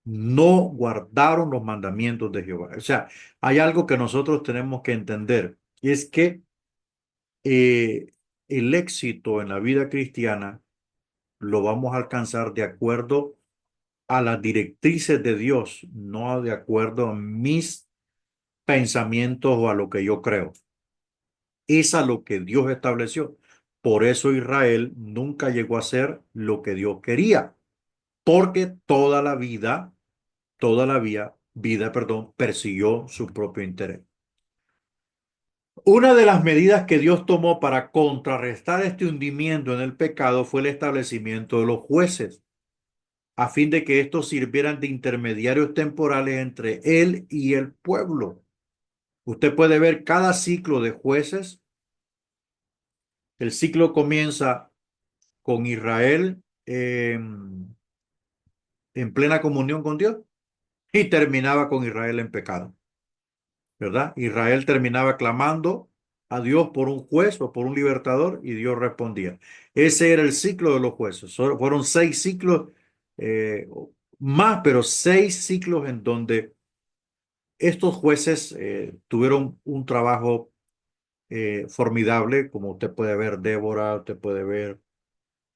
S1: No guardaron los mandamientos de Jehová. O sea, hay algo que nosotros tenemos que entender, y es que eh, el éxito en la vida cristiana lo vamos a alcanzar de acuerdo a las directrices de Dios, no de acuerdo a mis pensamientos o a lo que yo creo. Es a lo que Dios estableció. Por eso Israel nunca llegó a ser lo que Dios quería, porque toda la vida, persiguió su propio interés. Una de las medidas que Dios tomó para contrarrestar este hundimiento en el pecado fue el establecimiento de los jueces, a fin de que estos sirvieran de intermediarios temporales entre él y el pueblo. Usted puede ver cada ciclo de jueces. El ciclo comienza con Israel en plena comunión con Dios y terminaba con Israel en pecado, ¿verdad? Israel terminaba clamando a Dios por un juez o por un libertador y Dios respondía. Ese era el ciclo de los jueces. Fueron 6 ciclos más, pero 6 ciclos en donde estos jueces tuvieron un trabajo formidable, como usted puede ver Débora, usted puede ver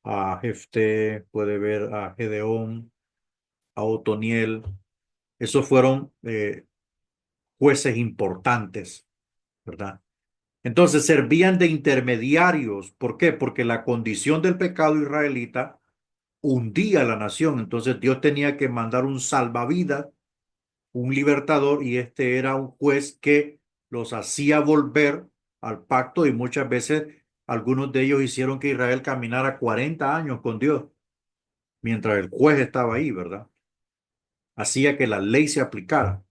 S1: a Jefté, puede ver a Gedeón, a Otoniel. Esos fueron jueces importantes, ¿verdad? Entonces servían de intermediarios. ¿Por qué? Porque la condición del pecado israelita hundía a la nación. Entonces Dios tenía que mandar un salvavidas, un libertador, y este era un juez que los hacía volver al pacto y muchas veces algunos de ellos hicieron que Israel caminara 40 años con Dios mientras el juez estaba ahí, ¿verdad? Hacía que la ley se aplicara.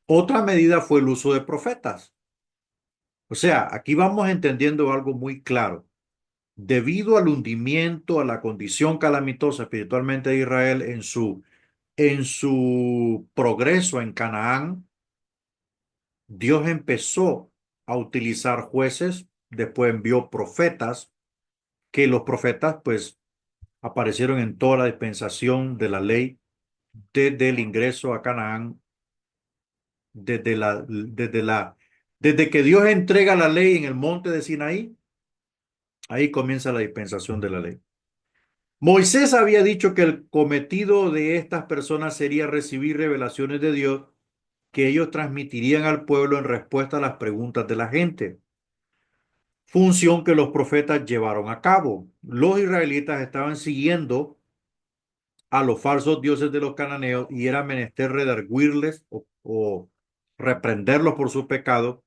S1: Otra medida fue el uso de profetas. O sea, aquí vamos entendiendo algo muy claro. Debido al hundimiento, a la condición calamitosa espiritualmente de Israel en su progreso en Canaán, Dios empezó a utilizar jueces, después envió profetas, que los profetas pues aparecieron en toda la dispensación de la ley desde el ingreso a Canaán, desde que Dios entrega la ley en el monte de Sinaí, ahí comienza la dispensación de la ley. Moisés había dicho que el cometido de estas personas sería recibir revelaciones de Dios que ellos transmitirían al pueblo en respuesta a las preguntas de la gente, función que los profetas llevaron a cabo. Los israelitas estaban siguiendo a los falsos dioses de los cananeos y era menester redarguirles o reprenderlos por su pecado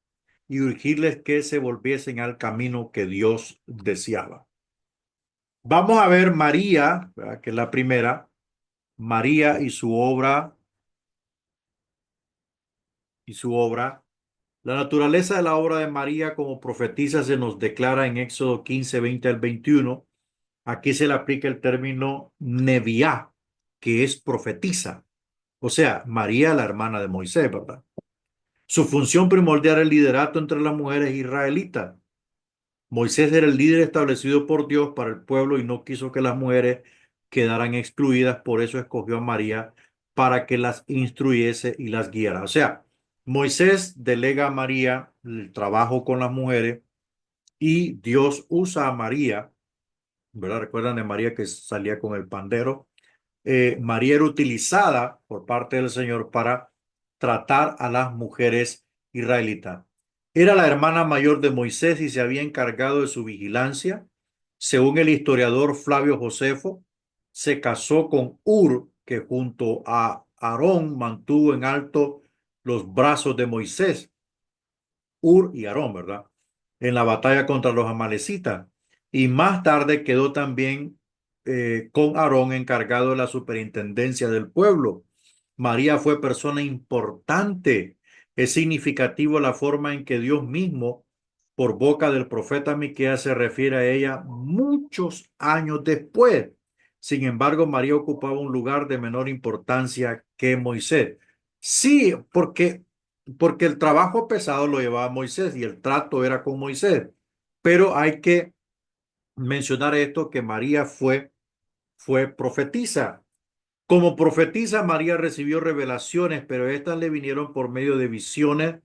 S1: y urgirles que se volviesen al camino que Dios deseaba. Vamos a ver María, ¿verdad?, que es la primera. María y su obra La naturaleza de la obra de María como profetisa se nos declara en Éxodo 15, 20 al 21. Aquí se le aplica el término neviá, que es profetisa. O sea, María, la hermana de Moisés, ¿verdad? Su función primordial es el liderato entre las mujeres israelitas. Moisés era el líder establecido por Dios para el pueblo y no quiso que las mujeres quedaran excluidas, por eso escogió a María para que las instruyese y las guiara. O sea, Moisés delega a María el trabajo con las mujeres y Dios usa a María, ¿verdad? Recuerdan de María que salía con el pandero. María era utilizada por parte del Señor para tratar a las mujeres israelitas. Era la hermana mayor de Moisés y se había encargado de su vigilancia. Según el historiador Flavio Josefo, se casó con Ur, que junto a Aarón mantuvo en alto los brazos de Moisés. Ur y Aarón, ¿verdad? En la batalla contra los amalecitas. Y más tarde quedó también con Aarón encargado de la superintendencia del pueblo. María fue persona importante. Es significativo la forma en que Dios mismo, por boca del profeta Miqueas, se refiere a ella muchos años después. Sin embargo, María ocupaba un lugar de menor importancia que Moisés. Sí, porque el trabajo pesado lo llevaba Moisés y el trato era con Moisés. Pero hay que mencionar esto, que María fue profetisa. Como profetisa, María recibió revelaciones, pero estas le vinieron por medio de visiones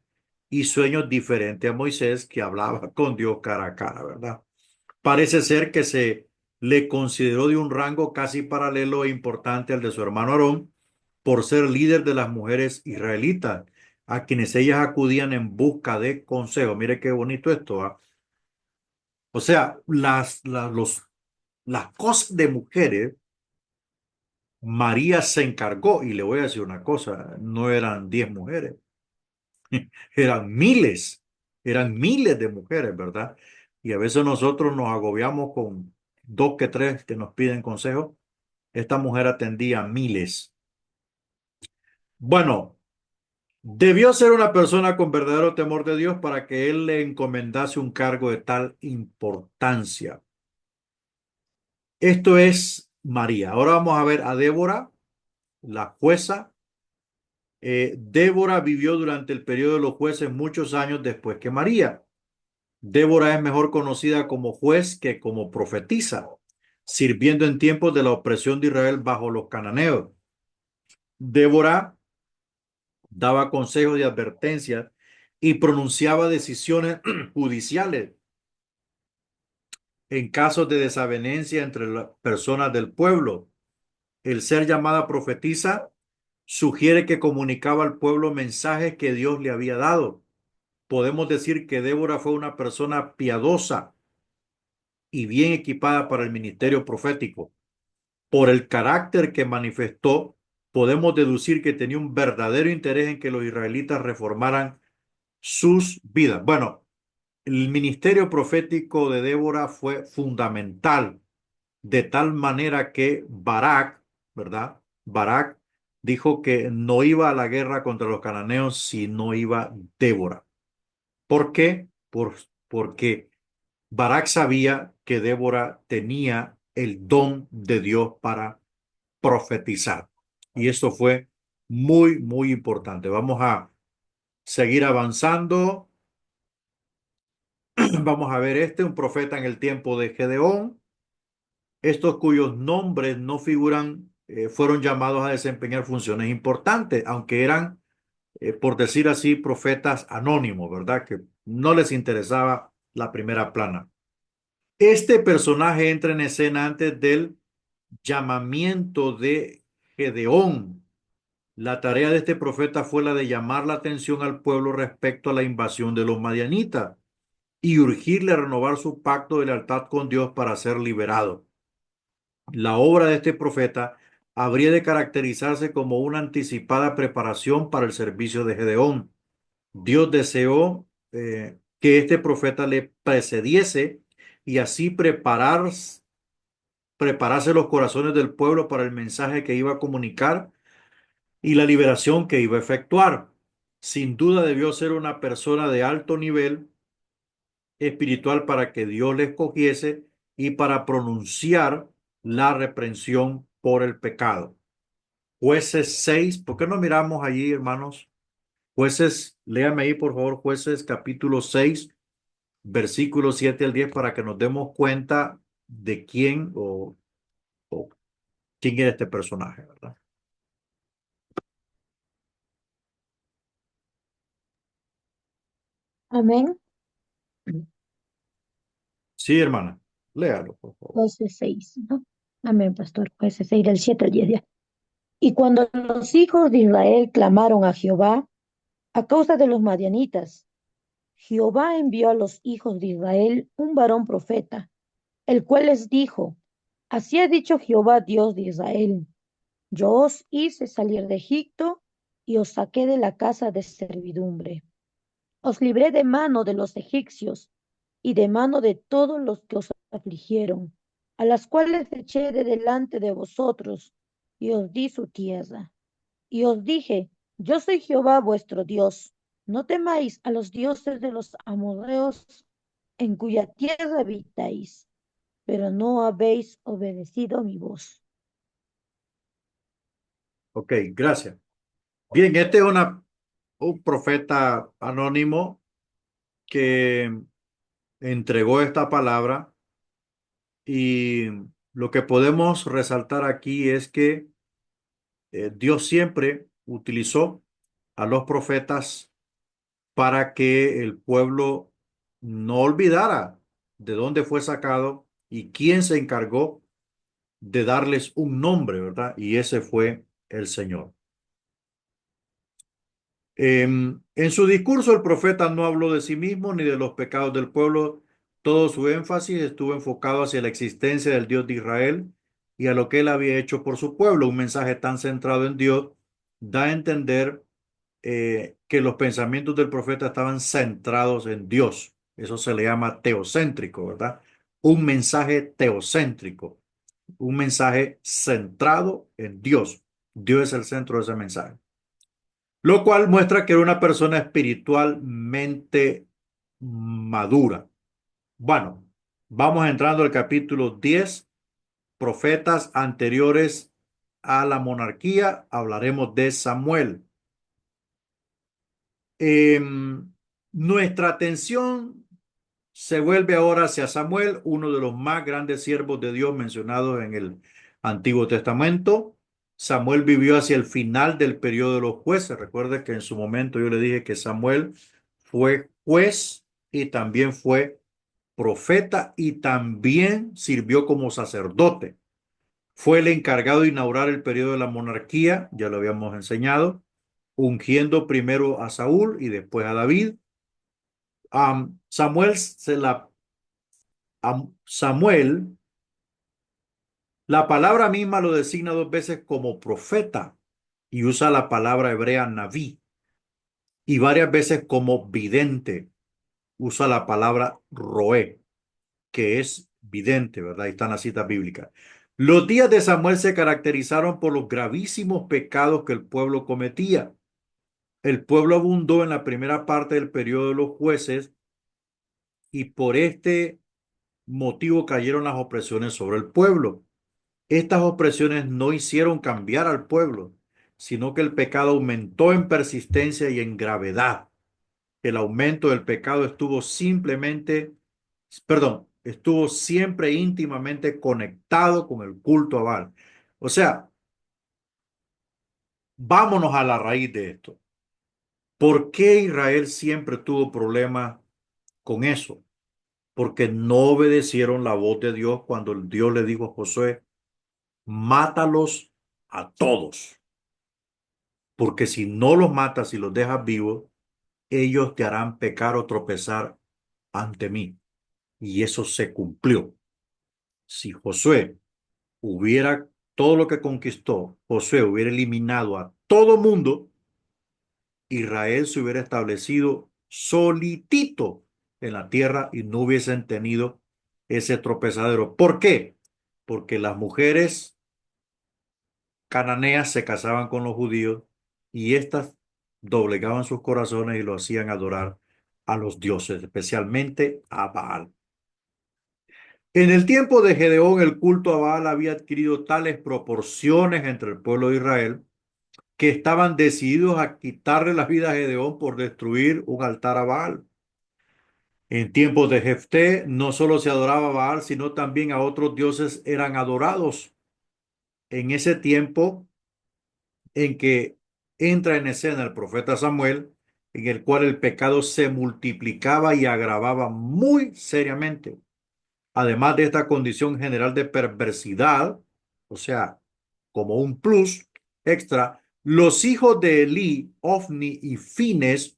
S1: y sueños diferentes a Moisés, que hablaba con Dios cara a cara, ¿verdad? Parece ser que se le consideró de un rango casi paralelo e importante al de su hermano Aarón por ser líder de las mujeres israelitas, a quienes ellas acudían en busca de consejo. Mire qué bonito esto, ¿ah? O sea, las cosas de mujeres, María se encargó, y le voy a decir una cosa, no eran 10 mujeres, eran miles de mujeres, ¿verdad? Y a veces nosotros nos agobiamos con dos que tres que nos piden consejo. Esta mujer atendía miles. Bueno, debió ser una persona con verdadero temor de Dios para que él le encomendase un cargo de tal importancia. Esto es María. Ahora vamos a ver a Débora, la jueza. Débora vivió durante el periodo de los jueces muchos años después que María. Débora es mejor conocida como juez que como profetisa, sirviendo en tiempos de la opresión de Israel bajo los cananeos. Débora daba consejos y advertencias y pronunciaba decisiones judiciales en casos de desavenencia entre las personas del pueblo. El ser llamada profetisa sugiere que comunicaba al pueblo mensajes que Dios le había dado. Podemos decir que Débora fue una persona piadosa y bien equipada para el ministerio profético. Por el carácter que manifestó, podemos deducir que tenía un verdadero interés en que los israelitas reformaran sus vidas. Bueno, el ministerio profético de Débora fue fundamental, de tal manera que Barak, ¿verdad? Barak dijo que no iba a la guerra contra los cananeos si no iba Débora. ¿Por qué? Porque Barak sabía que Débora tenía el don de Dios para profetizar. Y esto fue muy, muy importante. Vamos a seguir avanzando. Vamos a ver un profeta en el tiempo de Gedeón. Estos cuyos nombres no figuran, fueron llamados a desempeñar funciones importantes, aunque eran, por decir así, profetas anónimos, ¿verdad? Que no les interesaba la primera plana. Este personaje entra en escena antes del llamamiento de Gedeón. La tarea de este profeta fue la de llamar la atención al pueblo respecto a la invasión de los madianitas y urgirle a renovar su pacto de lealtad con Dios para ser liberado. La obra de este profeta habría de caracterizarse como una anticipada preparación para el servicio de Gedeón. Dios deseó que este profeta le precediese y así preparase los corazones del pueblo para el mensaje que iba a comunicar y la liberación que iba a efectuar. Sin duda debió ser una persona de alto nivel espiritual para que Dios le escogiese y para pronunciar la reprensión por el pecado. Jueces 6, ¿por qué no miramos allí, hermanos? Jueces, léame ahí, por favor, Jueces capítulo 6, versículos 7 al 10, para que nos demos cuenta de quién o quién era este personaje, ¿verdad?
S4: Amén.
S1: Sí, hermana, léalo, por favor.
S4: Jueces 6, ¿no? Amén, pastor. Jueces 6, del 7 al 10. Ya. Y cuando los hijos de Israel clamaron a Jehová a causa de los madianitas, Jehová envió a los hijos de Israel un varón profeta, el cual les dijo: Así ha dicho Jehová, Dios de Israel: Yo os hice salir de Egipto y os saqué de la casa de servidumbre. Os libré de mano de los egipcios y de mano de todos los que os afligieron, a las cuales eché de delante de vosotros, y os di su tierra. Y os dije: Yo soy Jehová vuestro Dios. No temáis a los dioses de los amorreos en cuya tierra habitáis, pero no habéis obedecido mi voz.
S1: Ok, gracias. Bien, este es un profeta anónimo que entregó esta palabra y lo que podemos resaltar aquí es que Dios siempre utilizó a los profetas para que el pueblo no olvidara de dónde fue sacado y quién se encargó de darles un nombre, ¿verdad? Y ese fue el Señor. En su discurso, el profeta no habló de sí mismo ni de los pecados del pueblo. Todo su énfasis estuvo enfocado hacia la existencia del Dios de Israel y a lo que él había hecho por su pueblo. Un mensaje tan centrado en Dios da a entender que los pensamientos del profeta estaban centrados en Dios. Eso se le llama teocéntrico, ¿verdad? Un mensaje teocéntrico, un mensaje centrado en Dios. Dios es el centro de ese mensaje, lo cual muestra que era una persona espiritualmente madura. Bueno, vamos entrando al capítulo 10, profetas anteriores a la monarquía. Hablaremos de Samuel. Nuestra atención se vuelve ahora hacia Samuel, uno de los más grandes siervos de Dios mencionados en el Antiguo Testamento. Samuel vivió hacia el final del periodo de los jueces. Recuerde que en su momento yo le dije que Samuel fue juez y también fue profeta y también sirvió como sacerdote. Fue el encargado de inaugurar el periodo de la monarquía, ya lo habíamos enseñado, ungiendo primero a Saúl y después a David. Samuel Samuel, la palabra misma lo designa dos veces como profeta y usa la palabra hebrea naví, y varias veces como vidente. Usa la palabra roé, que es vidente, ¿verdad? Ahí están las citas bíblicas. Los días de Samuel se caracterizaron por los gravísimos pecados que el pueblo cometía. El pueblo abundó en la primera parte del periodo de los jueces y por este motivo cayeron las opresiones sobre el pueblo. Estas opresiones no hicieron cambiar al pueblo, sino que el pecado aumentó en persistencia y en gravedad. El aumento del pecado estuvo siempre íntimamente conectado con el culto a Baal. O sea, vámonos a la raíz de esto. ¿Por qué Israel siempre tuvo problemas con eso? Porque no obedecieron la voz de Dios cuando Dios le dijo a Josué: mátalos a todos, porque si no los matas y los dejas vivos, ellos te harán pecar o tropezar ante mí. Y eso se cumplió. Si Josué hubiera, todo lo que conquistó, Josué hubiera eliminado a todo mundo, Israel se hubiera establecido solitito en la tierra y no hubiesen tenido ese tropezadero. ¿Por qué? porque las mujeres cananeas se casaban con los judíos y éstas doblegaban sus corazones y lo hacían adorar a los dioses, especialmente a Baal. En el tiempo de Gedeón, el culto a Baal había adquirido tales proporciones entre el pueblo de Israel que estaban decididos a quitarle la vida a Gedeón por destruir un altar a Baal. En tiempos de Jefté, no solo se adoraba a Baal, sino también a otros dioses eran adorados. En ese tiempo en que entra en escena el profeta Samuel, en el cual el pecado se multiplicaba y agravaba muy seriamente. Además de esta condición general de perversidad, o sea, como un plus extra, los hijos de Elí, Ofni y Fines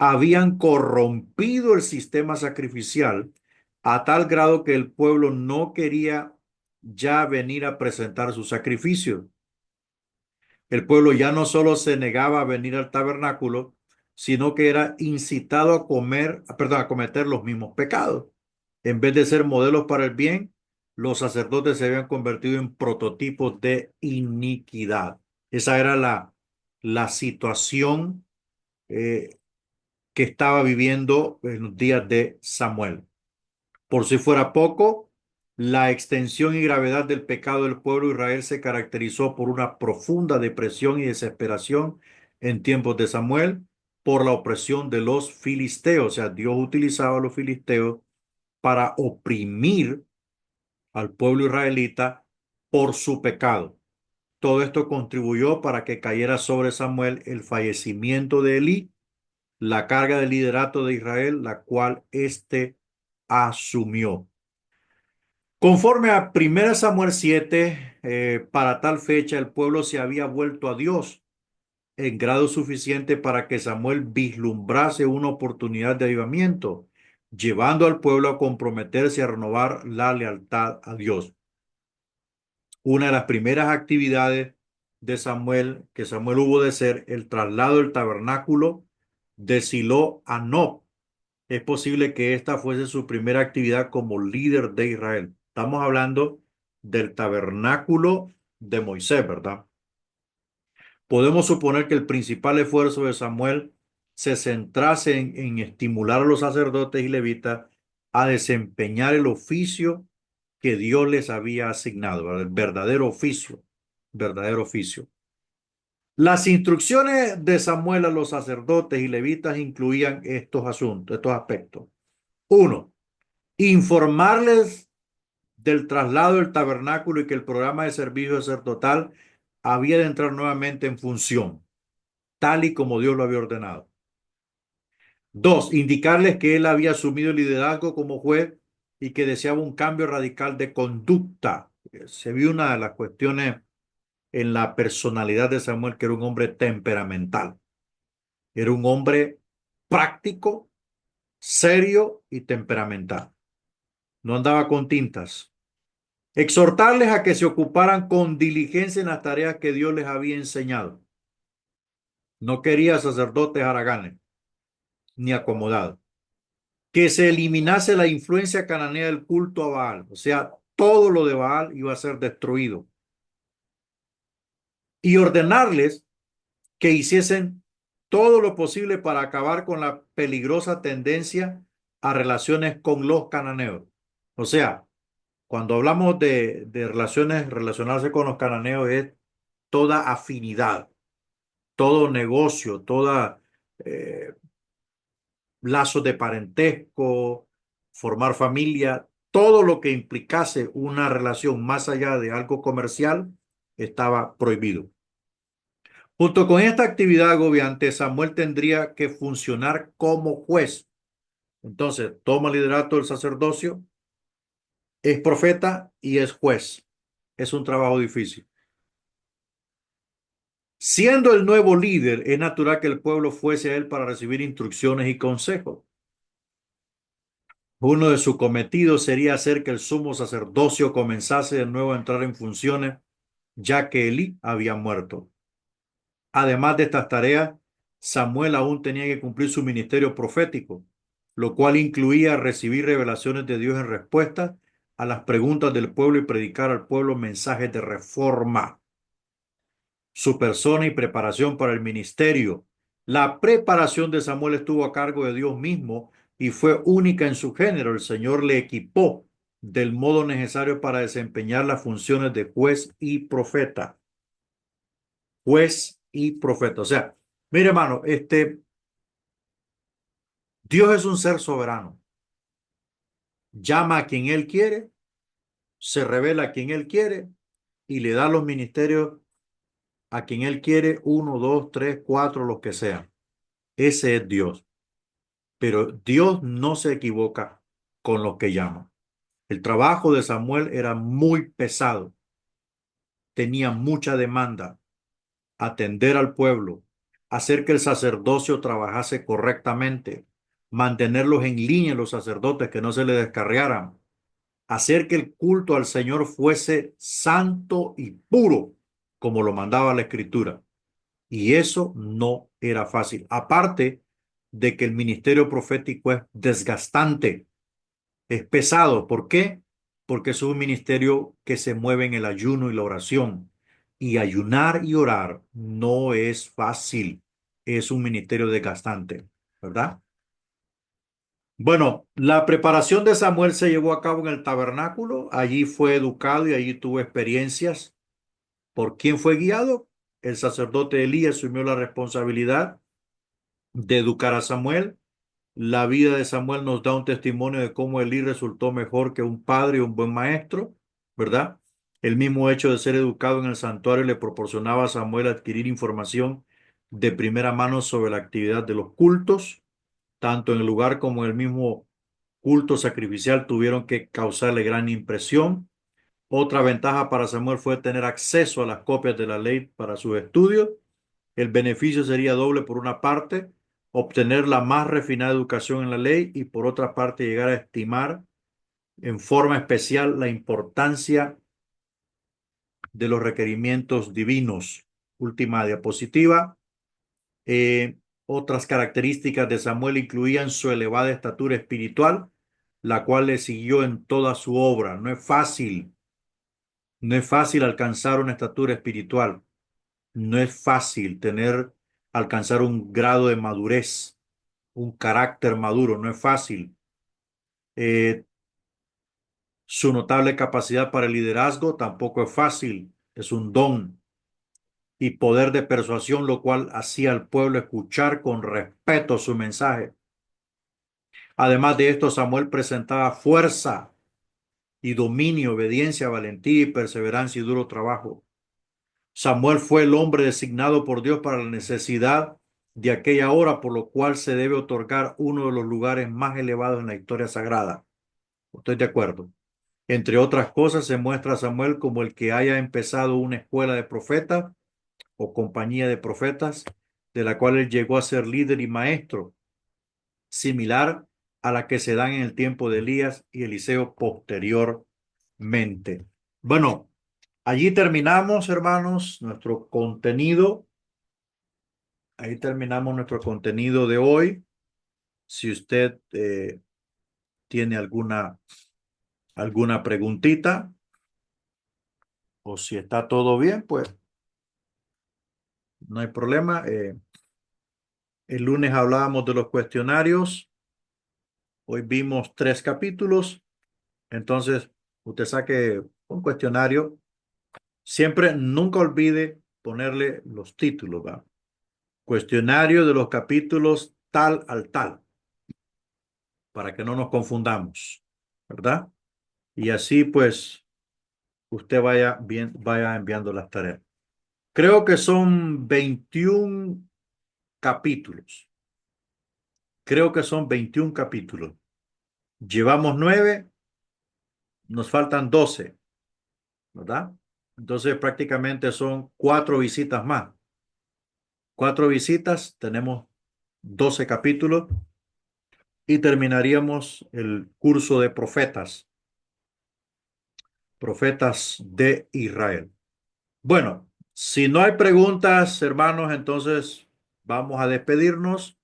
S1: habían corrompido el sistema sacrificial a tal grado que el pueblo no quería ya venir a presentar su sacrificio. El pueblo ya no solo se negaba a venir al tabernáculo, sino que era incitado a cometer los mismos pecados. En vez de ser modelos para el bien, los sacerdotes se habían convertido en prototipos de iniquidad. Esa era la situación que estaba viviendo en los días de Samuel. Por si fuera poco, la extensión y gravedad del pecado del pueblo de Israel se caracterizó por una profunda depresión y desesperación en tiempos de Samuel por la opresión de los filisteos. O sea, Dios utilizaba a los filisteos para oprimir al pueblo israelita por su pecado. Todo esto contribuyó para que cayera sobre Samuel el fallecimiento de Elí, la carga del liderato de Israel, la cual éste asumió. Conforme a 1 Samuel 7, para tal fecha el pueblo se había vuelto a Dios en grado suficiente para que Samuel vislumbrase una oportunidad de avivamiento, llevando al pueblo a comprometerse a renovar la lealtad a Dios. Una de las primeras actividades de Samuel, que Samuel hubo de ser el traslado del tabernáculo de Silo a Nob. Es posible que esta fuese su primera actividad como líder de Israel. Estamos hablando del tabernáculo de Moisés, ¿verdad? Podemos suponer que el principal esfuerzo de Samuel se centrase en estimular a los sacerdotes y levitas a desempeñar el oficio que Dios les había asignado, ¿verdad? El verdadero oficio, verdadero oficio. Las instrucciones de Samuel a los sacerdotes y levitas incluían estos asuntos, estos aspectos. Uno, informarles del traslado del tabernáculo y que el programa de servicio sacerdotal había de entrar nuevamente en función, tal y como Dios lo había ordenado. Dos, indicarles que él había asumido el liderazgo como juez y que deseaba un cambio radical de conducta. Se vio una de las cuestiones en la personalidad de Samuel, que era un hombre temperamental. Era un hombre práctico, serio y temperamental. No andaba con tintas. Exhortarles a que se ocuparan con diligencia en las tareas que Dios les había enseñado. No quería sacerdotes haraganes ni acomodados. Que se eliminase la influencia cananea del culto a Baal. O sea, todo lo de Baal iba a ser destruido. Y ordenarles que hiciesen todo lo posible para acabar con la peligrosa tendencia a relaciones con los cananeos. O sea, cuando hablamos de relaciones, relacionarse con los cananeos es toda afinidad, todo negocio, toda lazos de parentesco, formar familia, todo lo que implicase una relación más allá de algo comercial estaba prohibido. Junto con esta actividad agobiante, Samuel tendría que funcionar como juez. Entonces, toma liderato del sacerdocio, es profeta y es juez. Es un trabajo difícil. Siendo el nuevo líder, es natural que el pueblo fuese a él para recibir instrucciones y consejos. Uno de sus cometidos sería hacer que el sumo sacerdocio comenzase de nuevo a entrar en funciones, ya que Elí había muerto. Además de estas tareas, Samuel aún tenía que cumplir su ministerio profético, lo cual incluía recibir revelaciones de Dios en respuesta a las preguntas del pueblo y predicar al pueblo mensajes de reforma. Su persona y preparación para el ministerio. La preparación de Samuel estuvo a cargo de Dios mismo y fue única en su género. El Señor le equipó del modo necesario para desempeñar las funciones de juez y profeta. Juez y profeta. O sea, mire, hermano, Dios es un ser soberano. Llama a quien Él quiere, se revela a quien Él quiere y le da los ministerios a quien Él quiere, 1, 2, 3, 4, los que sean. Ese es Dios. Pero Dios no se equivoca con los que llama. El trabajo de Samuel era muy pesado. Tenía mucha demanda. Atender al pueblo, hacer que el sacerdocio trabajase correctamente, mantenerlos en línea los sacerdotes que no se les descarriaran, hacer que el culto al Señor fuese santo y puro, como lo mandaba la Escritura. Y eso no era fácil. Aparte de que el ministerio profético es desgastante, es pesado. ¿Por qué? Porque es un ministerio que se mueve en el ayuno y la oración. Y ayunar y orar no es fácil. Es un ministerio desgastante, ¿verdad? Bueno, la preparación de Samuel se llevó a cabo en el tabernáculo. Allí fue educado y allí tuvo experiencias. ¿Por quién fue guiado? El sacerdote Elías asumió la responsabilidad de educar a Samuel. La vida de Samuel nos da un testimonio de cómo Elí resultó mejor que un padre y un buen maestro, ¿verdad? El mismo hecho de ser educado en el santuario le proporcionaba a Samuel adquirir información de primera mano sobre la actividad de los cultos, tanto en el lugar como en el mismo culto sacrificial tuvieron que causarle gran impresión. Otra ventaja para Samuel fue tener acceso a las copias de la ley para sus estudios. El beneficio sería doble: por una parte, obtener la más refinada educación en la ley y por otra parte, llegar a estimar en forma especial la importancia de los requerimientos divinos. Última diapositiva. Otras características de Samuel incluían su elevada estatura espiritual, la cual le siguió en toda su obra. No es fácil alcanzar una estatura espiritual. No es fácil alcanzar un grado de madurez, un carácter maduro, no es fácil. Eh, Su notable capacidad para el liderazgo tampoco es fácil, es un don y poder de persuasión, lo cual hacía al pueblo escuchar con respeto su mensaje. Además de esto, Samuel presentaba fuerza y dominio, obediencia, valentía y perseverancia y duro trabajo. Samuel fue el hombre designado por Dios para la necesidad de aquella hora, por lo cual se debe otorgar uno de los lugares más elevados en la historia sagrada. Estoy de acuerdo. Entre otras cosas, se muestra a Samuel como el que haya empezado una escuela de profetas o compañía de profetas, de la cual él llegó a ser líder y maestro, similar a la que se dan en el tiempo de Elías y Eliseo posteriormente. Bueno, allí terminamos, hermanos, nuestro contenido. Ahí terminamos nuestro contenido de hoy. Si usted tiene alguna preguntita o si está todo bien, pues no hay problema. El lunes hablábamos de los cuestionarios. Hoy vimos 3 capítulos. Entonces, usted saque un cuestionario. Siempre, nunca olvide ponerle los títulos, ¿va? Cuestionario de los capítulos tal al tal, para que no nos confundamos, ¿verdad? Y así, pues, usted vaya enviando las tareas. Creo que son 21 capítulos. Creo que son 21 capítulos. Llevamos 9, nos faltan 12, ¿verdad? Entonces prácticamente son 4 visitas más. 4 visitas, tenemos 12 capítulos y terminaríamos el curso de profetas de Israel. Bueno, si no hay preguntas, hermanos, entonces vamos a despedirnos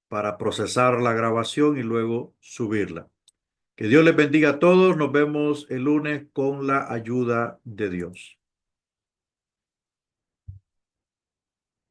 S1: para procesar la grabación y luego subirla. Que Dios les bendiga a todos. Nos vemos el lunes con la ayuda de Dios.